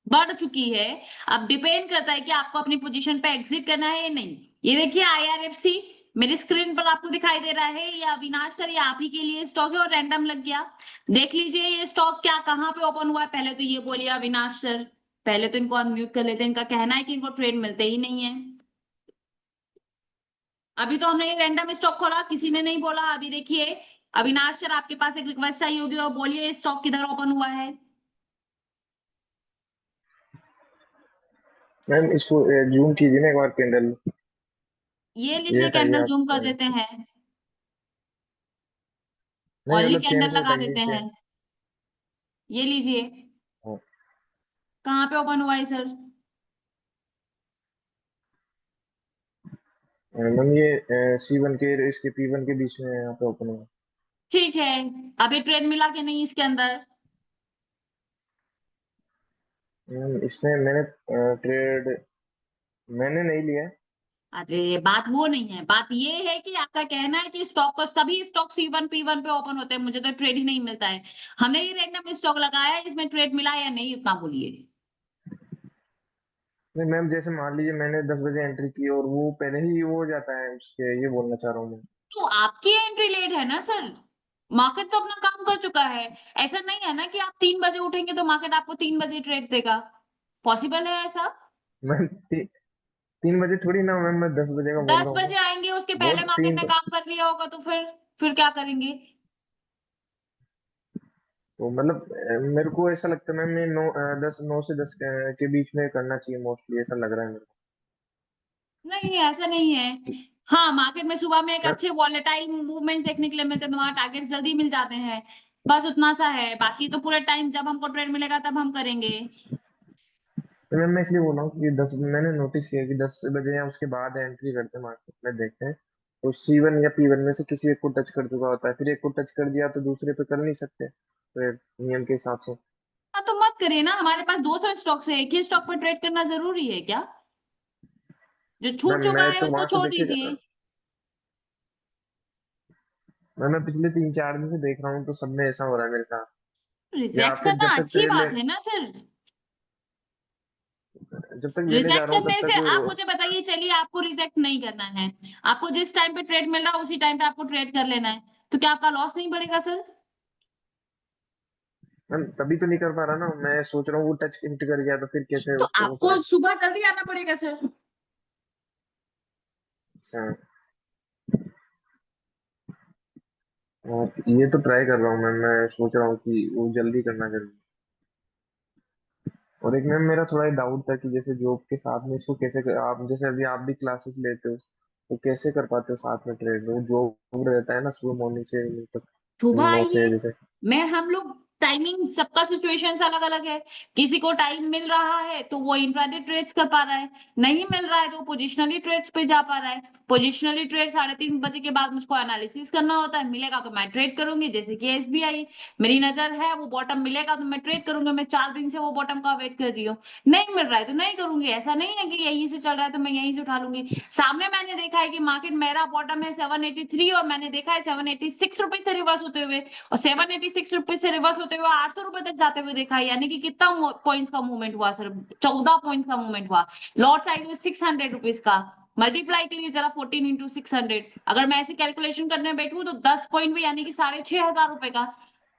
[SPEAKER 1] बढ़ चुकी है, अब डिपेंड करता है कि आपको अपनी पोजीशन पे एग्जिट करना है या नहीं। ये देखिए आईआरएफसी मेरी स्क्रीन पर आपको दिखाई दे रहा है, ये अविनाश सर, ये आप ही के लिए स्टॉक है और रैंडम लग गया। देख लीजिए ये स्टॉक क्या कहाँ पे ओपन हुआ है, पहले तो ये बोलिए अविनाश सर, पहले तो इनको अनम्यूट कर लेते हैं, इनका कहना है कि इनको ट्रेड मिलते ही नहीं है। अभी तो हमने ये रैंडम स्टॉक खोला, किसी ने नहीं बोला, अभी देखिए अविनाश सर आपके पास एक रिक्वेस्ट आई होगी और बोलिए ये स्टॉक किधर ओपन हुआ है।
[SPEAKER 8] मैम इसको जूम कीजिए ना एक बार कैंडल।
[SPEAKER 1] ये
[SPEAKER 8] ये
[SPEAKER 1] लीजिए
[SPEAKER 8] हटाइए
[SPEAKER 1] कैंडल
[SPEAKER 8] आप
[SPEAKER 1] जूम कर देते हैं,
[SPEAKER 8] नहीं
[SPEAKER 1] ओनली
[SPEAKER 8] मतलब चेन
[SPEAKER 1] कैंडल
[SPEAKER 8] को
[SPEAKER 1] लगा
[SPEAKER 8] हटाइए
[SPEAKER 1] देते
[SPEAKER 8] चेन।
[SPEAKER 1] हैं, ये लीजिए,
[SPEAKER 8] हाँ।
[SPEAKER 1] कहाँ पे ओपन हुआ है सर।
[SPEAKER 8] मैम ये C1 के इसके P1 के बीच में यहाँ पे ओपन हुआ।
[SPEAKER 1] ठीक है, अभी ट्रेड मिला कि नहीं इसके अंदर।
[SPEAKER 8] मैम इसमें मैंने ट्रेड मैंने नहीं लिया है।
[SPEAKER 1] अरे बात वो नहीं है, बात ये है कि आपका कहना है कि स्टॉक को, सभी स्टॉक C1 P1 पे ओपन होते हैं, मुझे तो ट्रेड ही नहीं मिलता है, हमने ये रैंडम स्टॉक लगाया है, इसमें ट्रेड मिला या नहीं, उतना बोलिए।
[SPEAKER 8] नहीं मैम जैसे मान लीजिए मैंने 10 बजे एंट्री की और वो पहले ही वो हो जाता है उसके, ये बोलना चाह रहा हूँ मैं।
[SPEAKER 1] तो आपकी एंट्री लेट है ना सर, मार्केट तो अपना काम कर चुका है, ऐसा नहीं है ना कि आप 3 बजे उठेंगे तो मार्केट आपको 3 बजे ट्रेड देगा, पॉसिबल है ऐसा।
[SPEAKER 8] मैम 3 बजे थोड़ी ना मैम, मैं 10 बजे का बोल
[SPEAKER 1] दस
[SPEAKER 8] रहा हूँ ना।
[SPEAKER 1] बजे आएंगे, उसके पहले
[SPEAKER 8] बहुत
[SPEAKER 1] मार्केट
[SPEAKER 8] तीन
[SPEAKER 1] ने काम कर लिया होगा, तो फिर क्या करेंगे।
[SPEAKER 8] तो मतलब मेरे को ऐसा लगता है मैम ये 9 से 10 के बीच में करना चाहिए मोस्टली, ऐसा लग रहा है मेरे
[SPEAKER 1] नहीं ऐसा नहीं है, हाँ मार्केट में सुबह में एक
[SPEAKER 8] को।
[SPEAKER 1] अच्छे वॉलेटाइल मूवमेंट्स देखने के लिए मिलते हैं, वहां टारगेट जल्दी मिल जाते हैं, बस उतना सा है, बाकी तो पूरे टाइम जब हमको ट्रेड मिलेगा तब हम करेंगे।
[SPEAKER 8] तो मैम मैं इसलिए बोल रहा हूँ कि 10 मैंने नोटिस किया कि 10 बजे या उसके बाद एंट्री करते हैं मार्केट में, देखते हैं तो C1 या P1 में से किसी एक को टच कर चुका होता है, फिर एक को टच कर दिया तो दूसरे पे कर नहीं सकते फिर नियम के हिसाब से।
[SPEAKER 1] हाँ तो मत करिए ना, हमारे पास 200 स्टॉक्स है, एक ही स्टॉक पर ट्रेड करना जरूरी है क्या, जो छूट
[SPEAKER 8] मैम
[SPEAKER 1] चुका
[SPEAKER 8] मैं
[SPEAKER 1] है
[SPEAKER 8] तो
[SPEAKER 1] उसको
[SPEAKER 8] वहां से
[SPEAKER 1] छोड़
[SPEAKER 8] देखिए,
[SPEAKER 1] दीजिए।
[SPEAKER 8] मैं पिछले 3-4 दिन से देख रहा हूँ तो सब में ऐसा हो रहा है मेरे साथ। या
[SPEAKER 1] रिजेक्ट
[SPEAKER 8] फिर
[SPEAKER 1] करना अच्छी बात है ना सर,
[SPEAKER 8] जब तक लेने जा
[SPEAKER 1] रिजेक्ट
[SPEAKER 8] रहा हूँ तब
[SPEAKER 1] करने से आप
[SPEAKER 8] तक।
[SPEAKER 1] मुझे बताइए, चलिए आपको रिजेक्ट नहीं करना है, आपको जिस टाइम पे ट्रेड मिल रहा है उसी टाइम पे आपको ट्रेड कर लेना है, तो क्या आपका लॉस नहीं बढ़ेगा सर।
[SPEAKER 8] मैम तभी तो नहीं कर पा रहा ना, मैं सोच रहा हूँ वो टच हिट कर गया तो फिर कैसे
[SPEAKER 1] तो
[SPEAKER 8] उसको वो
[SPEAKER 1] आपको
[SPEAKER 8] करें।
[SPEAKER 1] सुबह जल्दी आना पड़ेगा सर।
[SPEAKER 8] अच्छा, और ये तो ट्राई कर रहा हूँ मैम, मैं सोच रहा हूँ कि वो जल्दी करना चाहिए। और एक मैम मेरा थोड़ा डाउट था कि जैसे जॉब के साथ में इसको कैसे आप जैसे अभी आप भी क्लासेस लेते हो तो कैसे कर पाते हो साथ में ट्रेड, वो जॉब रहता है ना सुबह मॉर्निंग से evening तक
[SPEAKER 1] सुबह
[SPEAKER 8] 9 से
[SPEAKER 1] आइए,
[SPEAKER 8] जैसे।
[SPEAKER 1] मैं हम लोग टाइमिंग सबका सिचुएशन अलग अलग है। किसी को टाइम मिल रहा है तो वो इंट्राडे ट्रेड्स कर पा रहा है, नहीं मिल रहा है तो पोजिशनली ट्रेड्स पे जा पा रहा है। पोजिशनली ट्रेड 3:30 बजे के बाद मुझको एनालिसिस करना होता है, मिलेगा तो मैं ट्रेड करूंगी। जैसे कि एसबीआई, मेरी नजर है वो बॉटम मिलेगा तो मैं ट्रेड करूंगी। मैं 4 दिन से वो बॉटम का वेट कर रही हूँ, नहीं मिल रहा है तो नहीं करूंगी। ऐसा नहीं है कि यहीं से चल रहा है तो मैं यहीं से उठा लूंगी। सामने मैंने देखा है कि मार्केट मेरा बॉटम है 783 और मैंने देखा है 786 रुपए से रिवर्स होते हुए, और 786 रुपए से रिवर्स होते हुए 800 रुपए तक जाते हुए देखा है। यानी कि कितना पॉइंट्स का मूवमेंट हुआ सर? 14 पॉइंट्स का मूवमेंट हुआ। लॉट साइज में 600 रुपीज का मल्टीप्लाई करिए जरा 14 इंटू 600। अगर मैं ऐसे कैलकुलेशन करने बैठूं तो 10 पॉइंट भी यानी कि 6,500 रुपए का।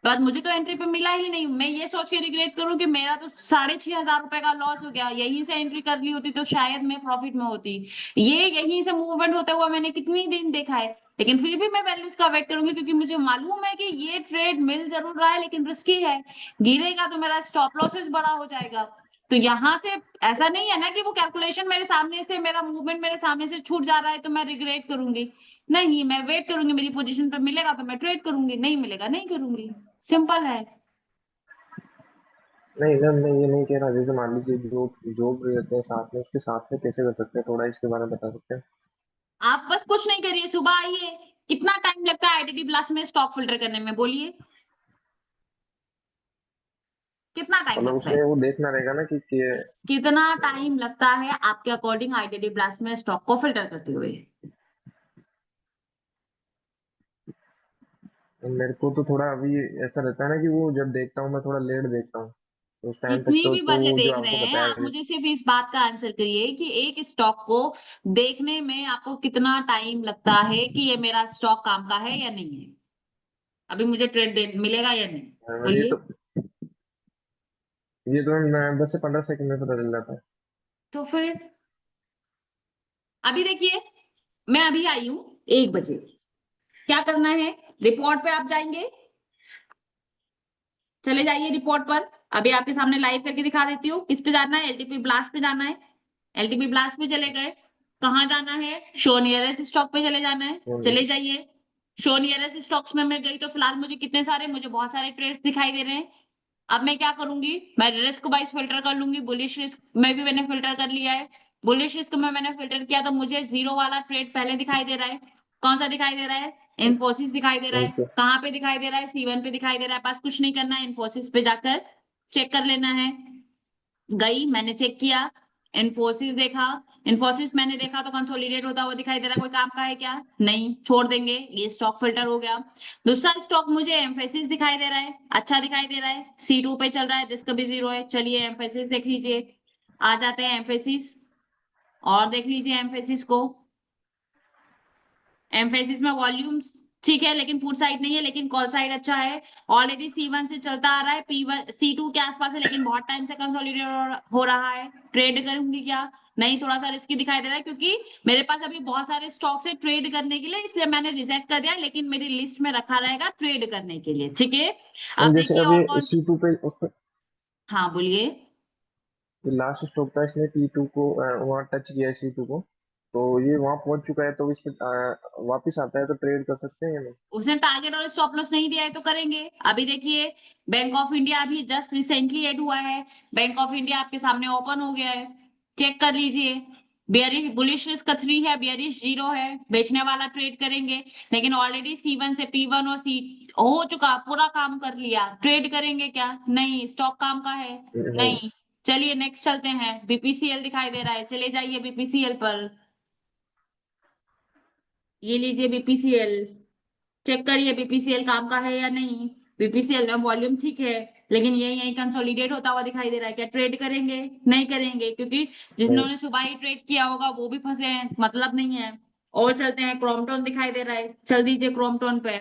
[SPEAKER 1] बाद मुझे तो एंट्री पे मिला ही नहीं। मैं ये सोच के रिग्रेट करूं कि मेरा तो 6,500 रुपए का लॉस हो गया, यहीं से एंट्री कर ली होती तो शायद मैं प्रॉफिट में होती। ये यहीं से मूवमेंट होता हुआ मैंने कितनी दिन देखा है, लेकिन फिर भी मैं वैल्यूज का वेट करूंगी क्योंकि मुझे मालूम है कि ये ट्रेड मिल जरूर रहा है लेकिन रिस्की है। गिरेगा तो मेरा स्टॉप लॉसेस बड़ा हो जाएगा। तो यहाँ से ऐसा नहीं है ना कि वो कैलकुलेशन मेरे सामने से, मेरा मूवमेंट मेरे सामने से छूट जा रहा है तो मैं रिग्रेट करूंगी। नहीं, मैं वेट करूंगी, मेरी पोजीशन पे मिलेगा तो मैं ट्रेड करूंगी, नहीं मिलेगा नहीं करूंगी। सिंपल है।
[SPEAKER 8] नहीं मैम, मैं ये नहीं कह रहा, जैसे मान लीजिए जो जो भी रहते हैं साथ में, उसके साथ में कैसे कर सकते हैं, थोड़ा इसके बारे में बता सकते हैं?
[SPEAKER 1] आप बस कुछ नहीं करिए, सुबह आइए। कितना टाइम लगता है आईटीडी ब्लास्ट में स्टॉक फिल्टर करने में, बोलिए कितना टाइम
[SPEAKER 8] मतलब
[SPEAKER 1] लगता है?
[SPEAKER 8] उसमें वो देखना रहेगा ना कि
[SPEAKER 1] कितना टाइम लगता है आपके अकॉर्डिंग आईटीडी ब्लास्ट में स्टॉक को फिल्टर करते हुए?
[SPEAKER 8] मेरे को तो थोड़ा अभी ऐसा रहता है ना कि वो जब देखता हूँ मैं थोड़ा लेट देखता हूँ, तो उस टाइम तक
[SPEAKER 1] कितनी
[SPEAKER 8] तो
[SPEAKER 1] भी बजे
[SPEAKER 8] वो जो
[SPEAKER 1] देख रहे
[SPEAKER 8] आपको
[SPEAKER 1] हैं
[SPEAKER 8] बताया
[SPEAKER 1] आप, मुझे सिर्फ इस बात का आंसर करिए कि एक स्टॉक को देखने में आपको कितना टाइम लगता है कि ये मेरा स्टॉक काम का है या नहीं है, अभी मुझे ट्रेड दे मिलेगा या नहीं,
[SPEAKER 8] ये
[SPEAKER 1] बोलिए।
[SPEAKER 8] तो ये तो मैं 10 से 15 सेकंड में पता चल जाता है।
[SPEAKER 1] तो फिर अभी देखिए, मैं अभी आई हूँ 1 बजे। क्या करना है? रिपोर्ट पे आप जाएंगे, चले जाइए रिपोर्ट पर। अभी आपके सामने लाइव करके दिखा देती हूँ। किस पे जाना है? एलटीपी ब्लास्ट पे जाना है। एलटीपी ब्लास्ट पे चले गए, कहाँ जाना है? शो नियरेस्ट स्टॉक पे चले जाना है, चले जाइए। शो नियरेस्ट स्टॉक्स में मैं गई तो फिलहाल मुझे बहुत सारे ट्रेड्स दिखाई दे रहे हैं। अब मैं क्या करूंगी? मैं रिस्क वाइज फिल्टर कर लूंगी। बुलिश रिस्क में भी मैंने फिल्टर कर लिया है। बुलिश रिस्क में मैंने फिल्टर किया तो मुझे जीरो वाला ट्रेड पहले दिखाई दे रहा है। कौन सा दिखाई दे रहा है? इन्फोसिस दिखाई दे रहा है।
[SPEAKER 8] उनसे
[SPEAKER 1] कहाँ पे दिखाई दे रहा है? C1 पे दिखाई दे रहा है। बस कुछ नहीं करना है, इन्फोसिस पे जाकर चेक कर लेना है। गई, मैंने चेक किया, इन्फोसिस देखा। इन्फोसिस मैंने देखा तो कंसोलिडेट होता हुआ दिखाई दे रहा है। कोई काम का है क्या? नहीं, छोड़ देंगे, ये स्टॉक फिल्टर हो गया। दूसरा स्टॉक मुझे एम्फेसिस दिखाई दे रहा है, अच्छा दिखाई दे रहा है, C2 पे चल रहा है, रिस्क भी 0 है। चलिए एम्फेसिस देख लीजिए। आ जाते हैं एम्फेसिस और देख लीजिए एम्फेसिस को। एम्फेसिस में वॉल्यूम्स ठीक है लेकिन पुट साइड नहीं है, लेकिन कॉल साइड अच्छा है। ऑलरेडी C1 से चलता आ रहा है, P1 C2 के आसपास है लेकिन बहुत टाइम से कंसोलिडेट हो रहा है। ट्रेड करूंगी क्या? नहीं, थोड़ा सा रिस्की दिखाई दे रहा है क्योंकि मेरे पास अभी बहुत सारे स्टॉक्स है ट्रेड करने के लिए, इसलिए मैंने रिजेक्ट कर दिया, लेकिन मेरी लिस्ट में रखा रहेगा ट्रेड करने के लिए। ठीक है, अब
[SPEAKER 8] हम जैसे
[SPEAKER 1] देखिए और
[SPEAKER 8] अभी
[SPEAKER 1] कौन।
[SPEAKER 8] C2 पे उसका
[SPEAKER 1] हाँ बोलिए।
[SPEAKER 8] लास्ट स्टॉक था, इसने P2 को वहाँ टच किया है C2 को, तो ये वहाँ पहुंच चुका है, तो इस पे वापिस आता है तो ट्रेड कर सकते हैं या नहीं?
[SPEAKER 1] उसने टारगेट और स्टॉप लॉस नहीं दिया है तो करेंगे। अभी देखिए, बैंक ऑफ इंडिया अभी जस्ट रिसेंटली ऐड हुआ है। बैंक ऑफ इंडिया आपके सामने ओपन हो गया है, चेक कर लीजिए। बियरिश बुलिश रिस्क 3 है, बियरिश 0 है। बेचने वाला ट्रेड करेंगे, लेकिन ऑलरेडी C1 से P1 और C हो चुका, पूरा काम कर लिया। ट्रेड करेंगे क्या? नहीं, स्टॉक काम का है।
[SPEAKER 8] नहीं।
[SPEAKER 1] नहीं। चलिए नेक्स्ट चलते हैं। बीपीसीएल दिखाई दे रहा है, चले जाइए बीपीसीएल पर। ये लीजिए बीपीसीएल, चेक करिए बीपीसीएल काम का है या नहीं। बीपीसीएल में वॉल्यूम ठीक है लेकिन ये यही कंसोलिडेट होता हुआ दिखाई दे रहा है। क्या ट्रेड करेंगे? नहीं करेंगे क्योंकि
[SPEAKER 8] नहीं।
[SPEAKER 1] जिन्होंने सुबह ही ट्रेड किया होगा वो भी फंसे हैं, मतलब नहीं है। और चलते हैं, क्रोमटोन दिखाई दे रहा है, चल दीजिए क्रोमटोन पे।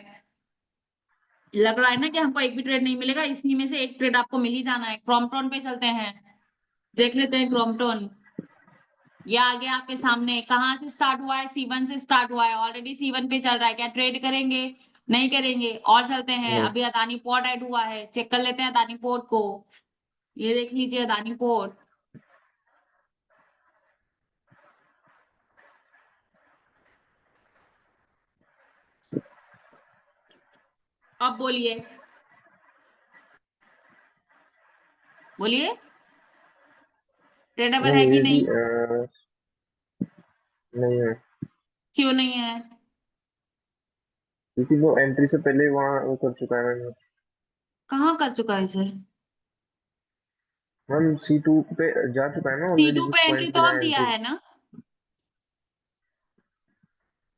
[SPEAKER 1] लग रहा है ना कि हमको एक भी ट्रेड नहीं मिलेगा, इसी में से एक ट्रेड आपको मिल ही जाना है। क्रोमटोन पे चलते हैं, देख लेते हैं क्रोमटोन। ये आ गया आपके सामने। कहाँ से स्टार्ट हुआ है? C1 से स्टार्ट हुआ है, ऑलरेडी C1 पे चल रहा है। क्या ट्रेड करेंगे? नहीं करेंगे। और चलते हैं,
[SPEAKER 8] नहीं।
[SPEAKER 1] अभी अदानी पोर्ट ऐड हुआ है, चेक कर लेते हैं अदानी पोर्ट को। ये देख लीजिए अदानी पोर्ट। अब बोलिए। बोलिए, ट्रेडेबल
[SPEAKER 8] मैम
[SPEAKER 1] है कि
[SPEAKER 8] ये भी
[SPEAKER 1] नहीं?
[SPEAKER 8] नहीं है,
[SPEAKER 1] क्यों नहीं है?
[SPEAKER 8] क्योंकि वो एंट्री से पहले वहाँ वो कर चुका है मैम।
[SPEAKER 1] कहाँ कर चुका है सर?
[SPEAKER 8] मैम C2 पे जा चुका है ना ऑलरेडी,
[SPEAKER 1] C2
[SPEAKER 8] जिस
[SPEAKER 1] पे एंट्री
[SPEAKER 8] पॉइंट
[SPEAKER 1] तो
[SPEAKER 8] पे
[SPEAKER 1] अब
[SPEAKER 8] जहाँ
[SPEAKER 1] दिया
[SPEAKER 8] एंट्री।
[SPEAKER 1] है ना?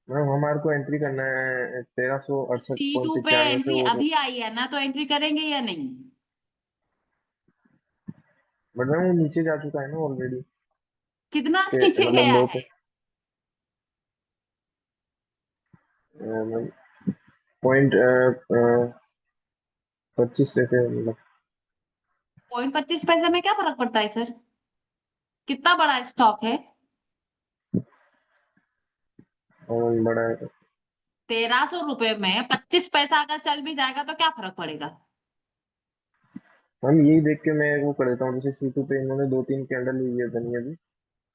[SPEAKER 8] मैम हमारे को एंट्री करना है 1368
[SPEAKER 1] C2 पे
[SPEAKER 8] 95 से,
[SPEAKER 1] एंट्री
[SPEAKER 8] और
[SPEAKER 1] अभी आई है ना, तो एंट्री करेंगे या नहीं?
[SPEAKER 8] बट मैम वो नीचे जा चुका है ना ऑलरेडी,
[SPEAKER 1] कितना
[SPEAKER 8] पे
[SPEAKER 1] नीचे
[SPEAKER 8] मतलब
[SPEAKER 1] गया
[SPEAKER 8] लो
[SPEAKER 1] है?
[SPEAKER 8] पे। मैम पॉइंट 25 पैसे मतलब।
[SPEAKER 1] 0.25 पैसे में क्या फर्क पड़ता है सर? कितना बड़ा स्टॉक है?
[SPEAKER 8] और बड़ा है।
[SPEAKER 1] 1300 रुपए में 25 पैसा अगर चल भी जाएगा तो क्या फर्क पड़ेगा?
[SPEAKER 8] मैम यही देख के मैं वो कर देता हूँ, जैसे C2 पे इन्होंने 2-3 कैंडल ली है बनी अभी,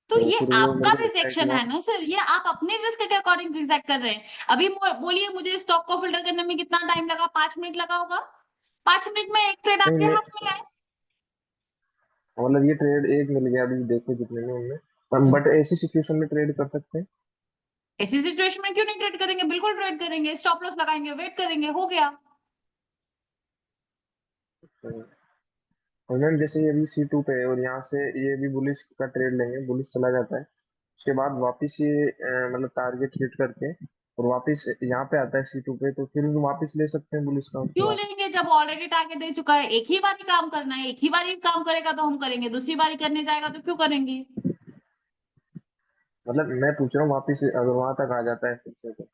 [SPEAKER 1] तो
[SPEAKER 8] तो
[SPEAKER 1] ये
[SPEAKER 8] फिर वो
[SPEAKER 1] आपका
[SPEAKER 8] मेरे को लगता है कि
[SPEAKER 1] रिजेक्शन
[SPEAKER 8] वहाँ।
[SPEAKER 1] है ना सर, ये आप अपने रिस्क के अकॉर्डिंग रिजेक्ट कर रहे हैं। अभी बोलिए, मुझे स्टॉक को फिल्टर करने में कितना टाइम लगा? 5 मिनट लगा होगा। 5 मिनट में एक ट्रेड
[SPEAKER 8] नहीं
[SPEAKER 1] आपके
[SPEAKER 8] मैं
[SPEAKER 1] हाथ में है।
[SPEAKER 8] मतलब ये ट्रेड एक मिल गया अभी देखो जितने में उनमें। हम बट ऐसी सिचुएशन में ट्रेड कर सकते हैं।
[SPEAKER 1] ऐसी सिचुएशन में क्यों नहीं ट्रेड करेंगे? बिल्कुल ट्रेड करेंगे, स्टॉप लॉस लगाएंगे, वेट करेंगे, हो गया।
[SPEAKER 8] और मैम जैसे ये अभी C2 पे है और यहाँ से ये भी बुलिश का ट्रेड लेंगे, बुलिश चला जाता है, उसके बाद वापस ये मतलब टारगेट हिट करके और वापस यहाँ पे आता है C2 पे, तो फिर वापस ले सकते हैं बुलिश का उसके
[SPEAKER 1] क्यों
[SPEAKER 8] बाद।
[SPEAKER 1] लेंगे जब ऑलरेडी टारगेट दे चुका है? एक ही बार ही काम करना है, एक ही बार ही काम करेगा तो हम करेंगे, दूसरी बार ही करने जाएगा तो क्यों करेंगे?
[SPEAKER 8] मतलब मैं पूछ रहा हूँ वापस अगर वहां तक आ जाता है फिर से तो।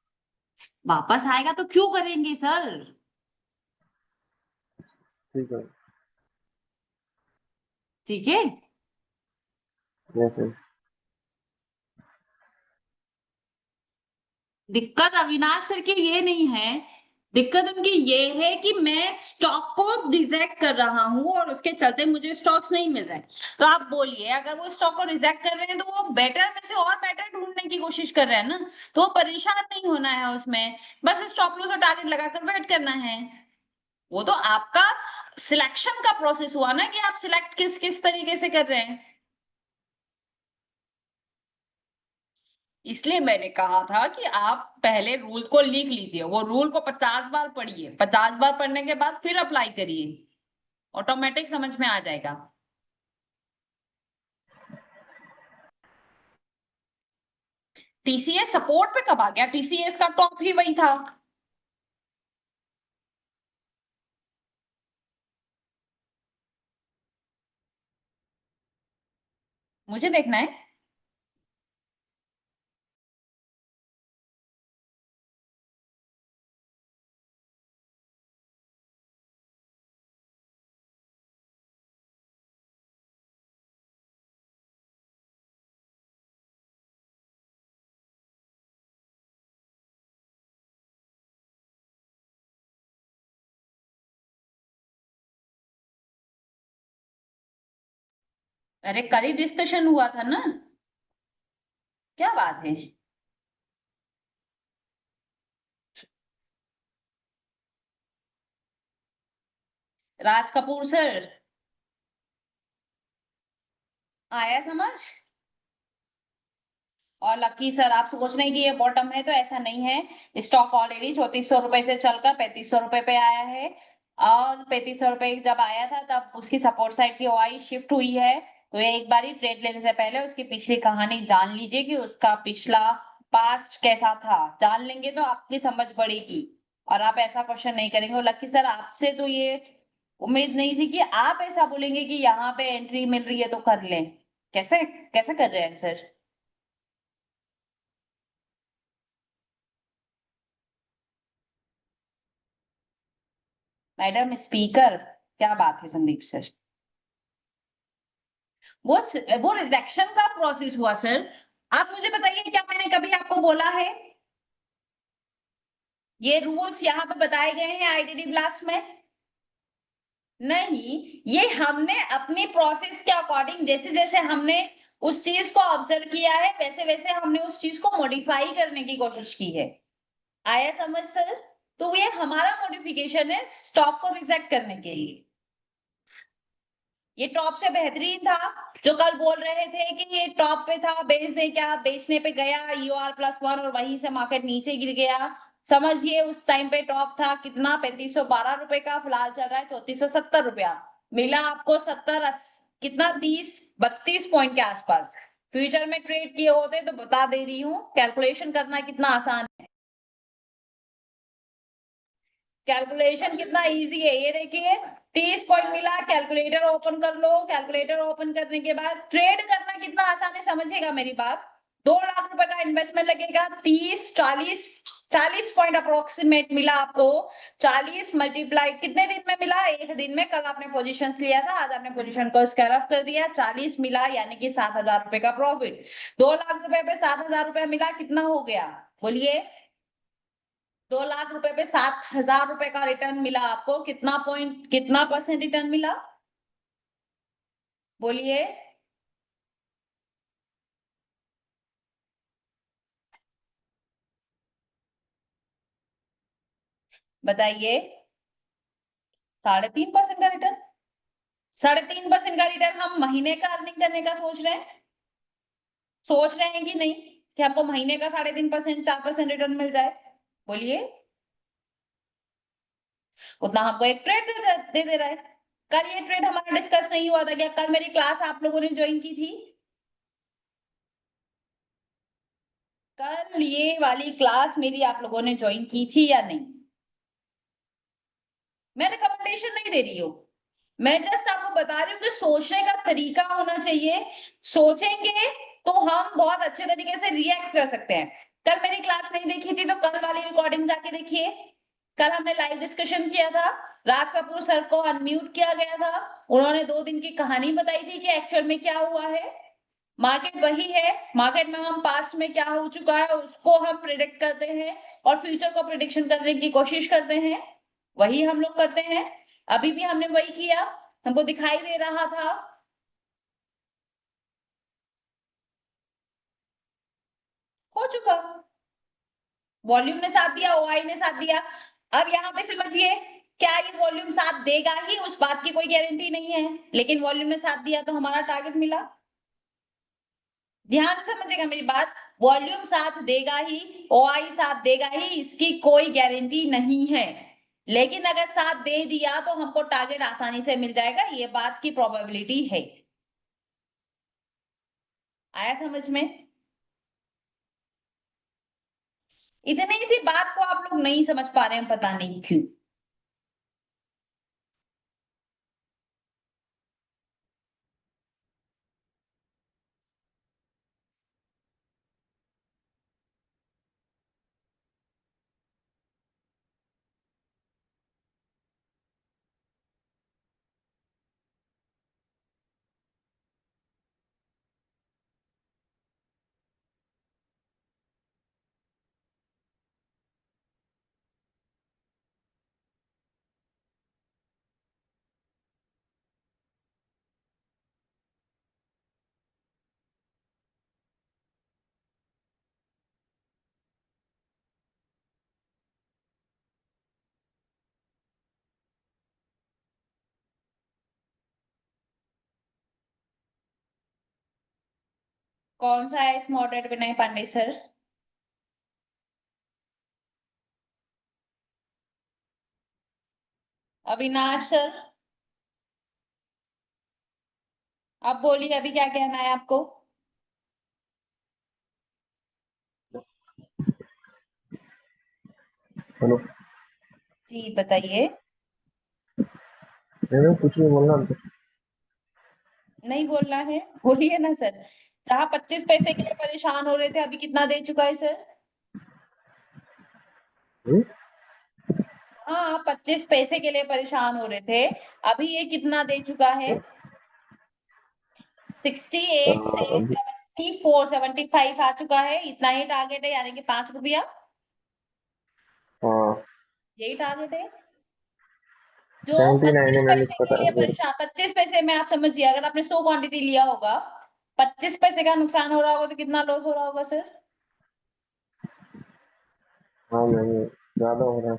[SPEAKER 1] वापस आएगा तो क्यों करेंगे सर?
[SPEAKER 8] ठीक है।
[SPEAKER 1] ठीक है।
[SPEAKER 8] जैसे
[SPEAKER 1] दिक्कत अविनाश सर की ये नहीं है, दिक्कत उनकी ये है कि मैं स्टॉक को रिजेक्ट कर रहा हूं और उसके चलते मुझे स्टॉक्स नहीं मिल रहे हैं। तो आप बोलिए, अगर वो स्टॉक को रिजेक्ट कर रहे हैं तो वो बेटर में से और बेटर ढूंढने की कोशिश कर रहे हैं ना, तो वो परेशान नहीं होना है उसमें, बस स्टॉप लॉस और टारगेट लगाकर वेट करना है। वो तो आपका सिलेक्शन का प्रोसेस हुआ ना, कि आप सिलेक्ट किस किस तरीके से कर रहे हैं। इसलिए मैंने कहा था कि आप पहले रूल को लिख लीजिए, वो रूल को 50 बार पढ़िए, 50 बार पढ़ने के बाद फिर अप्लाई करिए, ऑटोमेटिक समझ में आ जाएगा। टीसीएस सपोर्ट पे कब आ गया? टीसीएस का टॉप ही वही था। मुझे देखना है। अरे कल ही डिस्कशन हुआ था ना, क्या बात है? राज कपूर सर, आया समझ? और लकी सर, आप सोच रहे हैं कि ये बॉटम है, तो ऐसा नहीं है। स्टॉक ऑलरेडी 3400 रुपए से चलकर 3500 रुपए पे आया है, और 3500 रुपए जब आया था तब उसकी सपोर्ट साइड की ओआई शिफ्ट हुई है। तो ये एक बार ही ट्रेड लेने से पहले उसकी पिछली कहानी जान लीजिए, कि उसका पिछला पास्ट कैसा था, जान लेंगे तो आपकी समझ बढ़ेगी। और आप ऐसा क्वेश्चन नहीं करेंगे। और लकी सर, आपसे तो ये उम्मीद नहीं थी कि आप ऐसा बोलेंगे कि यहाँ पे एंट्री मिल रही है तो कर लें। कैसे कैसे कर रहे हैं सर? मैडम स्पीकर, क्या बात है संदीप सर? वो वो रिजेक्शन का प्रोसेस हुआ सर। आप मुझे बताइए, क्या मैंने कभी आपको बोला है? ये रूल्स यहाँ पे बताए गए हैं आईडीडी ब्लास्ट में? नहीं, ये हमने अपनी प्रोसेस के अकॉर्डिंग, जैसे जैसे हमने उस चीज को ऑब्जर्व किया है, वैसे वैसे हमने उस चीज को मॉडिफाई करने की कोशिश की है। आया समझ सर? तो ये हमारा मॉडिफिकेशन है स्टॉक को रिजेक्ट करने के लिए। ये टॉप से बेहतरीन था। जो कल बोल रहे थे कि ये टॉप पे था, बेच दे क्या, बेचने पे गया EOR+1 और वहीं से मार्केट नीचे गिर गया। समझिए उस टाइम पे टॉप था कितना, 3512 रुपए का, फिलहाल चल रहा है 3470 रुपया। मिला आपको 70 कितना, 30-32 पॉइंट के आसपास। फ्यूचर में ट्रेड किए होते तो बता दे रही हूँ, कैलकुलेशन करना कितना आसान है। कैलकुलेशन कितना इजी है, ये देखिए 30 पॉइंट मिला, कैलकुलेटर ओपन कर लो। कैलकुलेटर ओपन करने के बाद ट्रेड करना कितना आसान है, समझिएगा मेरी बात। 2 लाख रुपए का इन्वेस्टमेंट लगेगा, 40 पॉइंट अप्रोक्सीमेट मिला आपको। 40 मल्टीप्लाइड कितने दिन में मिला, एक दिन में। कल आपने पोजीशंस लिया था, आज आपने पोजीशन को स्क्वायर ऑफ कर दिया, 40 मिला, यानी कि 7,000 रुपए का प्रॉफिट। 2 लाख रुपए पे 7,000 रुपए मिला, कितना हो गया बोलिए। 2 लाख रुपए पे 7,000 रुपए का रिटर्न मिला आपको, कितना पॉइंट, कितना परसेंट रिटर्न मिला बोलिए। बताइए। 3.5% का रिटर्न। 3.5% का रिटर्न हम महीने का अर्निंग करने का सोच रहे हैं, सोच रहे हैं कि नहीं, कि हमको महीने का 3.5%, 4% रिटर्न मिल जाए बोलिए। उतना हमको एक ट्रेड दे रहा है। कल ये ट्रेड हमारा डिस्कस नहीं हुआ था क्या, कल मेरी क्लास आप लोगों ने ज्वाइन की थी। कल ये वाली क्लास मेरी आप लोगों ने ज्वाइन की थी या नहीं। मैं रिकमेंडेशन नहीं दे रही हूँ, मैं जस्ट आपको बता रही हूँ कि सोचने का तरीका होना चाहिए। सोचेंगे तो हम बहुत अच्छे तरीके से रिएक्ट कर सकते हैं। कल मेरी क्लास नहीं देखी थी तो कल वाली रिकॉर्डिंग जाके देखिए। कल हमने लाइव डिस्कशन किया था, राज कपूर सर को अनम्यूट किया गया था, उन्होंने 2 दिन की कहानी बताई थी कि एक्चुअल में क्या हुआ है। मार्केट वही है, मार्केट में हम पास्ट में क्या हो चुका है उसको हम प्रिडिक्ट करते हैं और फ्यूचर को प्रिडिक्शन करने की कोशिश करते हैं, वही हम लोग करते हैं। अभी भी हमने वही किया, हमको दिखाई दे रहा था। हो चुका, वॉल्यूम ने साथ दिया, OI ने साथ दिया। अब यहाँ पे समझिए, क्या ये वॉल्यूम साथ देगा ही, उस बात की कोई गारंटी नहीं है, लेकिन वॉल्यूम ने साथ दिया तो हमारा टारगेट मिला। ध्यान से समझिएगा मेरी बात, वॉल्यूम साथ देगा ही, OI साथ देगा ही, इसकी कोई गारंटी नहीं है, लेकिन अगर साथ दे दिया तो हमको टारगेट आसानी से मिल जाएगा, ये बात की प्रोबेबिलिटी है। आया समझ में। इतनी सी बात को आप लोग नहीं समझ पा रहे हैं, पता नहीं क्यों। कौन सा है इस मॉडरेट विनय पांडे सर। अविनाश सर, आप बोलिए अभी क्या कहना है आपको।
[SPEAKER 8] हेलो।
[SPEAKER 1] जी बताइए।
[SPEAKER 8] मैंने कुछ नहीं बोलना तो।
[SPEAKER 1] नहीं बोलना है, बोलिए ना सर। जहाँ 25 पैसे के लिए परेशान हो रहे थे, अभी कितना दे चुका है सर।
[SPEAKER 8] हम्म?
[SPEAKER 1] हाँ, 25 पैसे के लिए परेशान हो रहे थे, अभी ये कितना दे चुका है। 68 से
[SPEAKER 8] अभी
[SPEAKER 1] 74 75 आ चुका है, इतना ही टारगेट है, यानी कि 5 रुपया,
[SPEAKER 8] हाँ
[SPEAKER 1] यही टारगेट है। जो
[SPEAKER 8] 79
[SPEAKER 1] 25
[SPEAKER 8] है, मैंने
[SPEAKER 1] पैसे के
[SPEAKER 8] पता
[SPEAKER 1] लिए
[SPEAKER 8] मेरे।
[SPEAKER 1] परेशान, 25 पैसे में आप समझिए, अगर आपने 100 क्वांटिटी लिया होगा, 25 पैसे का नुकसान हो रहा होगा तो कितना लॉस हो रहा होगा सर।
[SPEAKER 8] हाँ मैंने ज्यादा हो रहा है।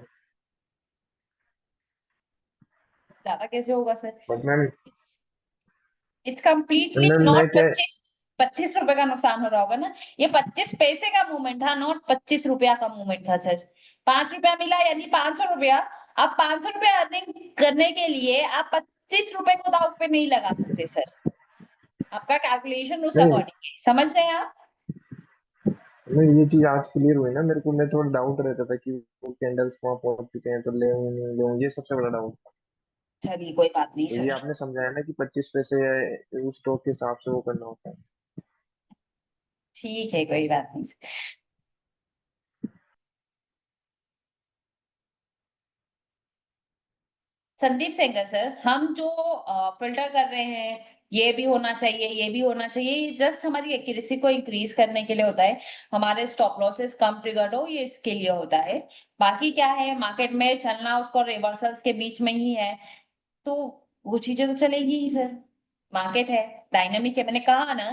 [SPEAKER 1] ज्यादा कैसे होगा sir.
[SPEAKER 8] But ma'am
[SPEAKER 1] it's completely
[SPEAKER 8] ma'am मैं
[SPEAKER 1] नॉट
[SPEAKER 8] क्या
[SPEAKER 1] 25 रुपए का नुकसान हो रहा होगा ना, ये 25 पैसे का मूवमेंट था, नॉट 25 रुपया का मूवमेंट था सर। 5 रुपया मिला यानी 500 रुपया। अब 500 रुपया अर्निंग करने के लिए आप 25 रुपए को दांव पे नहीं लगा सकते सर, आपका कैलकुलेशन उस
[SPEAKER 8] नहीं
[SPEAKER 1] अकॉर्डिंग है, समझ रहे हैं आप?
[SPEAKER 8] नहीं, ये चीज आज क्लियर हुई ना मेरे को। मैं थोड़ा डाउट रहता था कि वो कैंडल्स वहां पहुंच चुके हैं तो ले नहीं ले, ये सबसे बड़ा डाउट।
[SPEAKER 1] चलिए कोई बात नहीं
[SPEAKER 8] तो ये
[SPEAKER 1] सर।
[SPEAKER 8] आपने समझाया ना कि 25 पैसे उस स्टॉक के हिसाब से वो करना होता है।
[SPEAKER 1] ठीक है कोई बात नहीं सर। संदीप सेंगर सर, हम जो फिल्टर कर रहे हैं, ये भी होना चाहिए, ये भी होना चाहिए, ये जस्ट हमारी एक्यूरेसी को इंक्रीज करने के लिए होता है, हमारे स्टॉप लॉसेस कम ट्रिगर्ड हो, ये इसके लिए होता है। बाकी क्या है, मार्केट में चलना उसको रिवर्सल्स के बीच में ही है, तो वो चीजें तो चलेगी ही सर, मार्केट है, डायनामिक है। मैंने कहा ना,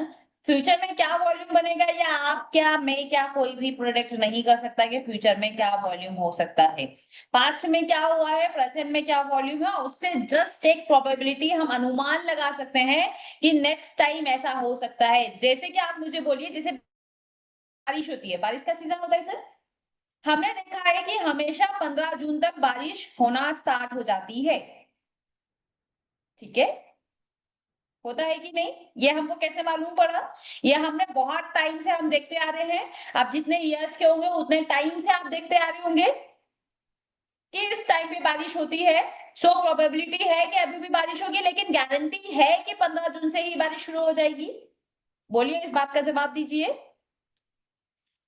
[SPEAKER 1] फ्यूचर में क्या वॉल्यूम बनेगा या आप क्या मैं क्या कोई भी प्रोडिक्ट नहीं कर सकता कि फ्यूचर में क्या वॉल्यूम हो सकता है। पास्ट में क्या हुआ है, प्रेजेंट में क्या वॉल्यूम है, उससे जस्ट एक प्रोबेबिलिटी हम अनुमान लगा सकते हैं कि नेक्स्ट टाइम ऐसा हो सकता है। जैसे कि आप मुझे बोलिए, जैसे बारिश होती है, बारिश का सीजन होता है सर, हमने देखा है कि हमेशा 15 जून तक बारिश होना स्टार्ट हो जाती है, ठीक है, होता है कि नहीं? ये हमको कैसे मालूम पड़ा? ये हमने बहुत टाइम से हम देखते आ रहे हैं, आप जितने इयर्स के होंगे उतने टाइम से आप देखते आ रहे होंगे कि इस टाइम पे बारिश होती है, सो प्रोबेबिलिटी है कि अभी भी बारिश होगी, लेकिन गारंटी है कि 15 जून से ही बारिश शुरू हो जाएगी? बोलिए, इस बात का जवाब दीजिए,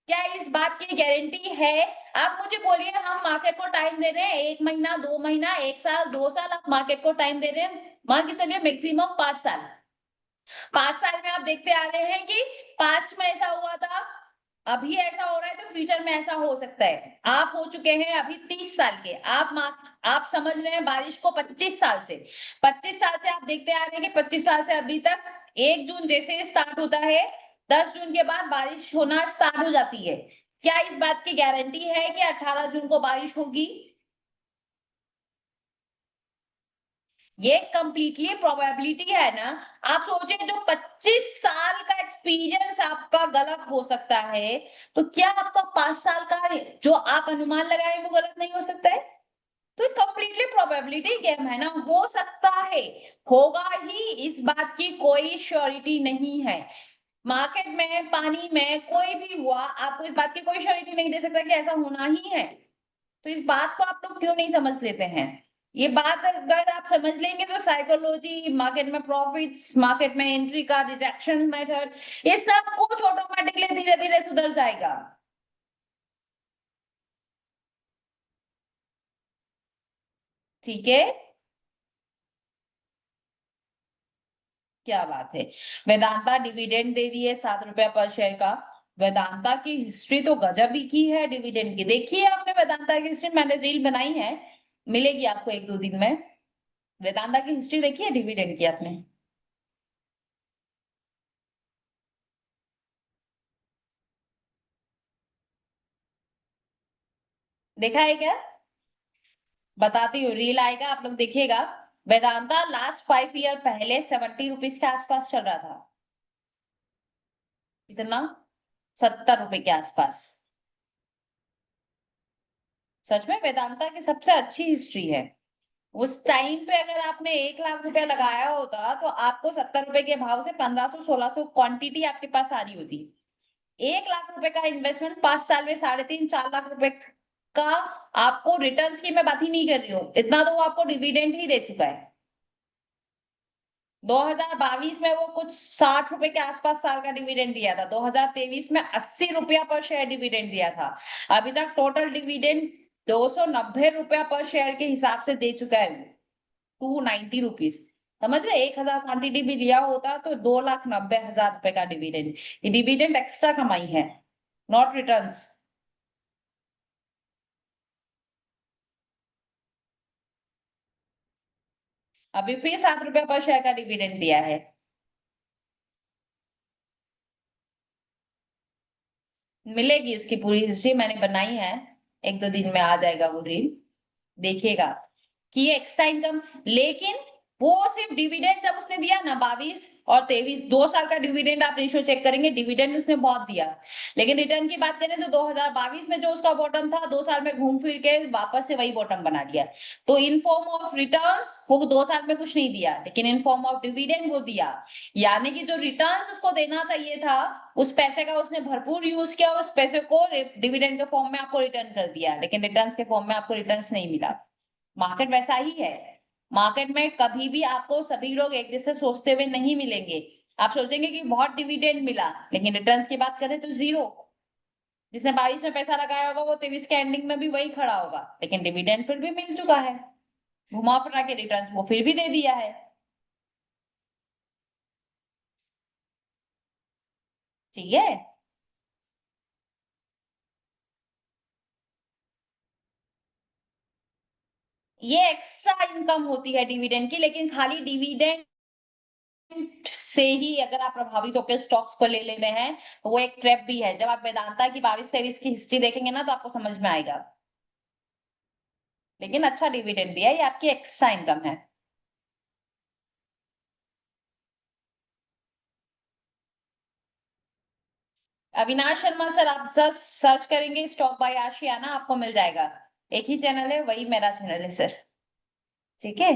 [SPEAKER 1] क्या इस बात की गारंटी है? आप मुझे बोलिए, हम मार्केट को टाइम दे रहे हैं 1 महीना, 2 महीना, 1 साल, 2 साल, आप मार्केट को टाइम दे रहे हैं, मान के चलिए मैक्सिमम 5 साल। 5 साल में आप देखते आ रहे हैं कि पास्ट में ऐसा हुआ था, अभी ऐसा हो रहा है, तो फ्यूचर में ऐसा हो सकता है। आप हो चुके हैं अभी 30 साल के, आप समझ रहे हैं बारिश को 25 साल से। 25 साल से आप देखते आ रहे हैं कि 25 साल से अभी तक 1 जून जैसे ही स्टार्ट होता है, 10 जून के बाद बारिश होना स्टार्ट हो जाती है। क्या इस बात की गारंटी है कि 18 जून को बारिश होगी? ये कंप्लीटली प्रोबेबिलिटी है ना। आप सोचिए, जो 25 साल का एक्सपीरियंस आपका गलत हो सकता है, तो क्या आपका 5 साल का जो आप अनुमान लगाए वो गलत नहीं हो सकता है? तो कंप्लीटली प्रोबेबिलिटी गेम है ना, हो सकता है, होगा ही, इस बात की कोई श्योरिटी नहीं है। मार्केट में, पानी में, कोई भी हुआ, आपको इस बात की कोई श्योरिटी नहीं दे सकता कि ऐसा होना ही है। तो इस बात को आप लोग क्यों नहीं समझ लेते हैं? ये बात अगर आप समझ लेंगे तो साइकोलॉजी, मार्केट में प्रॉफिट्स, मार्केट में एंट्री का रिजेक्शन मेथड, ये सब कुछ ऑटोमेटिकली धीरे धीरे सुधर जाएगा। ठीक है, क्या बात है। वेदांता डिविडेंड दे रही है 7 रुपया पर शेयर का। वेदांता की हिस्ट्री तो गजब ही की है डिविडेंड की, देखिए आपने वेदांता की हिस्ट्री, मैंने रील बनाई है, मिलेगी आपको 1-2 दिन में। वेदांता की हिस्ट्री देखिए डिविडेंड की आपने। देखा है क्या? बताती हूँ, रील आएगा, आप लोग देखिएगा। वेदांता लास्ट 5 ईयर पहले 70 रुपीज के आसपास चल रहा था। कितना? 70 रुपए के आसपास। सच में वेदांता की सबसे अच्छी हिस्ट्री है। उस टाइम पे अगर आपने 1 लाख रुपया लगाया होता, तो आपको 70 रुपए के भाव से 1500-1600 क्वांटिटी आपके पास आ रही होती। 1 लाख रुपए का इन्वेस्टमेंट 5 साल में 3.5-4 लाख रुपए का आपको रिटर्न्स की मैं बात ही नहीं कर रही हूँ, इतना तो वो आपको डिविडेंड ही दे चुका है। 2022 में वो कुछ 60 रुपए के आसपास साल का डिविडेंड दिया था, 2023 में 80 रुपया पर शेयर डिविडेंड दिया था। अभी तक टोटल डिविडेंड 290 रुपया पर शेयर के हिसाब से दे चुका है, 290 रुपीज। समझ रहे, 1,000 क्वांटिटी भी लिया होता तो 2,90,000 रुपए का डिविडेंड। ये डिविडेंड एक्स्ट्रा कमाई है, नॉट रिटर्न्स। अभी फिर 7 रुपया पर शेयर का डिविडेंड दिया है। मिलेगी उसकी पूरी हिस्ट्री, मैंने बनाई है, 1-2 दिन में आ जाएगा वो रील, देखिएगा कि ये एक्स्ट्रा इनकम। लेकिन वो सिर्फ डिविडेंड जब उसने दिया ना 22 और 23, 2 साल का डिविडेंड आप रेशियो चेक करेंगे, डिविडेंड उसने बहुत दिया। लेकिन रिटर्न की बात करें तो 2022 में जो उसका बॉटम था, 2 साल में घूम फिर के वापस से वही बॉटम बना लिया। तो इन फॉर्म ऑफ रिटर्न्स वो 2 साल में कुछ नहीं दिया, लेकिन इन फॉर्म ऑफ डिविडेंड वो दिया। यानी कि जो रिटर्न्स उसको देना चाहिए था, उस पैसे का उसने भरपूर यूज किया, उस पैसे को डिविडेंड के फॉर्म में आपको रिटर्न कर दिया, लेकिन रिटर्न्स के फॉर्म में आपको रिटर्न्स नहीं मिला। मार्केट वैसा ही है। मार्केट में कभी भी आपको सभी लोग एक जैसे सोचते हुए नहीं मिलेंगे। आप सोचेंगे कि बहुत डिविडेंड मिला, लेकिन रिटर्न्स की बात करें तो जीरो। जिसने 22 में पैसा लगाया होगा वो 23 के एंडिंग में भी वही खड़ा होगा, लेकिन डिविडेंड फिर भी मिल चुका है। घुमा फिरा के रिटर्न्स वो फिर भी दे दिया है। ठीक है। ये एक्स्ट्रा इनकम होती है डिविडेंड की, लेकिन खाली डिविडेंड से ही अगर आप प्रभावित होकर स्टॉक्स को ले रहे हैं तो वो एक ट्रैप भी है। जब आप वेदांता की 22-23 की हिस्ट्री देखेंगे ना तो आपको समझ में आएगा। लेकिन अच्छा डिविडेंड दिया, ये आपकी एक्स्ट्रा इनकम है। अविनाश शर्मा सर, आप सर्च करेंगे स्टॉक बाय आशियाना, आपको मिल जाएगा। एक ही चैनल है, वही मेरा चैनल है सर। ठीक है।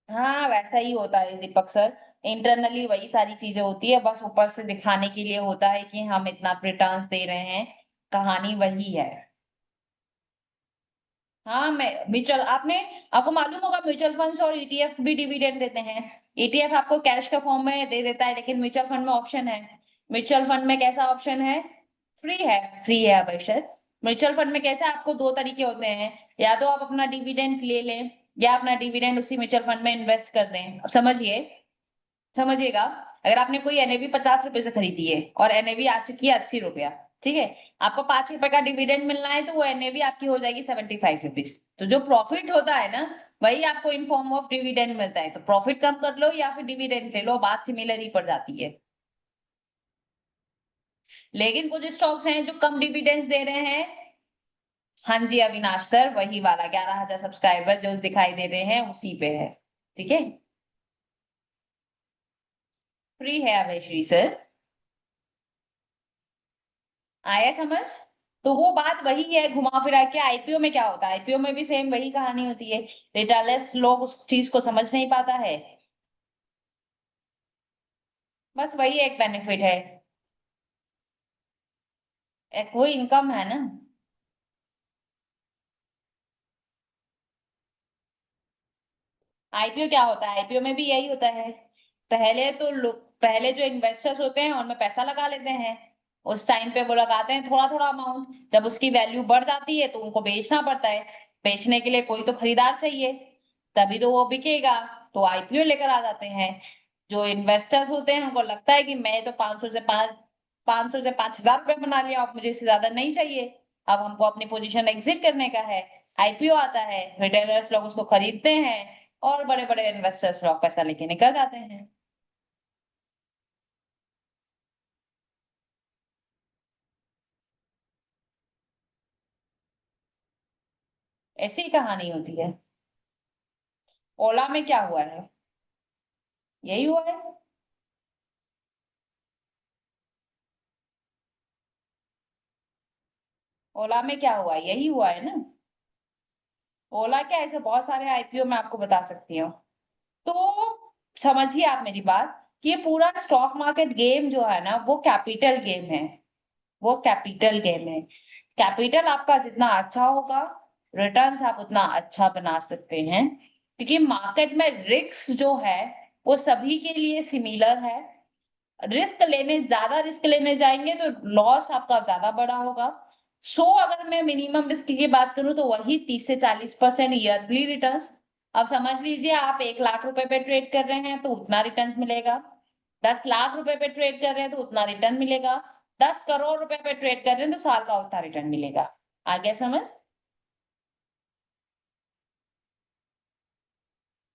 [SPEAKER 1] हाँ वैसा ही होता है दीपक सर। इंटरनली वही सारी चीजें होती है, बस ऊपर से दिखाने के लिए होता है कि हम इतना रिटर्न्स दे रहे हैं। कहानी वही है। हाँ, मैं म्यूचुअल आपने आपको मालूम होगा म्यूचुअल फंड्स और ईटीएफ भी डिविडेंड देते हैं। ईटीएफ आपको कैश के फॉर्म में दे देता है, लेकिन म्यूचुअल फंड में ऑप्शन है। म्यूचुअल फंड में कैसा ऑप्शन है? फ्री है अवश्य। म्यूचुअल फंड में कैसे आपको 2 तरीके होते हैं, या तो आप अपना डिविडेंड ले लें या अपना डिविडेंड उसी म्यूचुअल फंड में इन्वेस्ट कर दें। अब समझिएगा, अगर आपने कोई एनएवी 50 रुपए से खरीदी है और एनएवी आ चुकी है 80 रुपया, ठीक है, आपको 5 रुपए का डिविडेंड मिलना है तो वो एनएवी आपकी हो जाएगी 75 रुपीज। तो जो प्रॉफिट होता है ना, वही आपको इन फॉर्म ऑफ डिविडेंड मिलता है। तो प्रॉफिट कम कर लो या फिर डिविडेंड ले लो, बात सिमिलर ही पड़ जाती है। लेकिन कुछ स्टॉक्स हैं जो कम डिविडेंड्स दे रहे हैं। हाँ जी अविनाश सर, वही वाला 11,000 सब्सक्राइबर जो दिखाई दे रहे हैं उसी पे है। ठीक है, फ्री है अवश्य सर। आया समझ? तो वो बात वही है, घुमा फिरा के आईपीओ में क्या होता है, आईपीओ में भी सेम वही कहानी होती है। रिटेलर्स लोग उस चीज को समझ नहीं पाता है। बस वही एक बेनिफिट है, एक वो इनकम है ना। आईपीओ क्या होता है? आईपीओ में भी यही होता है। पहले जो इन्वेस्टर्स होते हैं उनमें पैसा लगा लेते हैं। उस टाइम पे वो लगाते हैं थोड़ा थोड़ा अमाउंट, जब उसकी वैल्यू बढ़ जाती है तो उनको बेचना पड़ता है। बेचने के लिए कोई तो खरीदार चाहिए, तभी तो वो बिकेगा। तो आईपीओ लेकर आ जाते हैं। जो इन्वेस्टर्स होते हैं उनको लगता है कि मैं तो 500 से 5,000 रुपए बना लिया, अब मुझे इससे ज्यादा नहीं चाहिए। अब हमको अपनी पोजीशन एग्जिट करने का है। आईपीओ आता है, रिटेलर्स लोग उसको खरीदते हैं और बड़े बड़े इन्वेस्टर्स लोग पैसा लेके निकल जाते हैं। ऐसी ही कहानी होती है। ओला में क्या हुआ है? यही हुआ है। ओला में क्या हुआ? यही हुआ है ना। ओला क्या, ऐसे बहुत सारे आईपीओ मैं आपको बता सकती हूँ। तो समझिए आप मेरी बात, कि ये पूरा स्टॉक मार्केट गेम जो है ना वो कैपिटल गेम है। वो कैपिटल गेम है। कैपिटल आपका जितना अच्छा होगा, रिटर्न्स आप उतना अच्छा बना सकते हैं। क्योंकि मार्केट में रिस्क जो है वो सभी के लिए सिमिलर है। ज्यादा रिस्क लेने जाएंगे तो लॉस आपका ज्यादा बड़ा होगा। अगर मैं मिनिमम रिस्क की बात करूं तो वही 30 से 40% ईयरली रिटर्न्स। अब समझ लीजिए, आप 1 लाख रुपए पे ट्रेड कर रहे हैं तो उतना रिटर्न्स मिलेगा। 10 लाख रुपए पे ट्रेड कर रहे हैं तो उतना रिटर्न मिलेगा। 10 करोड़ रुपए पे ट्रेड कर रहे हैं तो साल का उतना रिटर्न मिलेगा। आ गया समझ?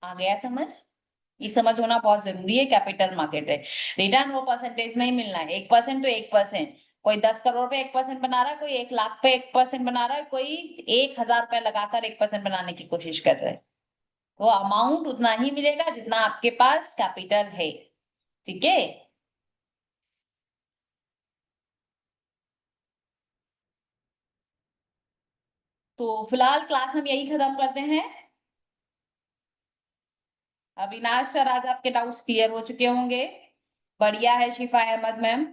[SPEAKER 1] आ गया समझ? ये समझ होना बहुत जरूरी है। कैपिटल मार्केट है, रिटर्न वो परसेंटेज में ही मिलना है। 1% तो 1%, कोई 10 करोड़ पे 1% बना रहा है, कोई 1 लाख पे 1% बना रहा है, कोई 1,000 रुपए लगाकर 1% बनाने की कोशिश कर रहा है। वो अमाउंट उतना ही मिलेगा जितना आपके पास कैपिटल है। ठीक है, तो फिलहाल क्लास हम यही खत्म करते हैं। अविनाश सर, आज आपके डाउट्स क्लियर हो चुके होंगे। बढ़िया है शिफा अहमद मैम,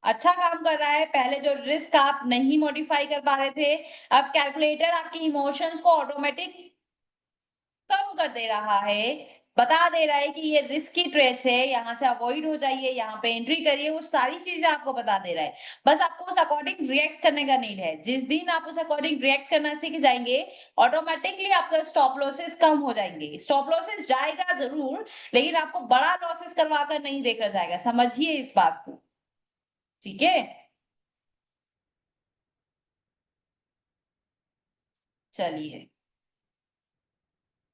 [SPEAKER 1] अच्छा काम कर रहा है। पहले जो रिस्क आप नहीं मॉडिफाई कर पा रहे थे, अब कैलकुलेटर आपकी इमोशंस को ऑटोमेटिक कम कर दे रहा है, बता दे रहा है कि ये रिस्की ट्रेड्स है, यहाँ से अवॉइड हो जाइए, यहाँ पे एंट्री करिए, वो सारी चीजें आपको बता दे रहा है। बस आपको उस अकॉर्डिंग रिएक्ट करने का नीड है। जिस दिन आप उस अकॉर्डिंग रिएक्ट करना सीख जाएंगे, ऑटोमेटिकली आपका स्टॉप लॉसेस कम हो जाएंगे। स्टॉप लॉसेस जाएगा जरूर, लेकिन आपको बड़ा लॉसेस करवा कर नहीं देखा जाएगा, समझिए इस बात को। ठीक है, चलिए।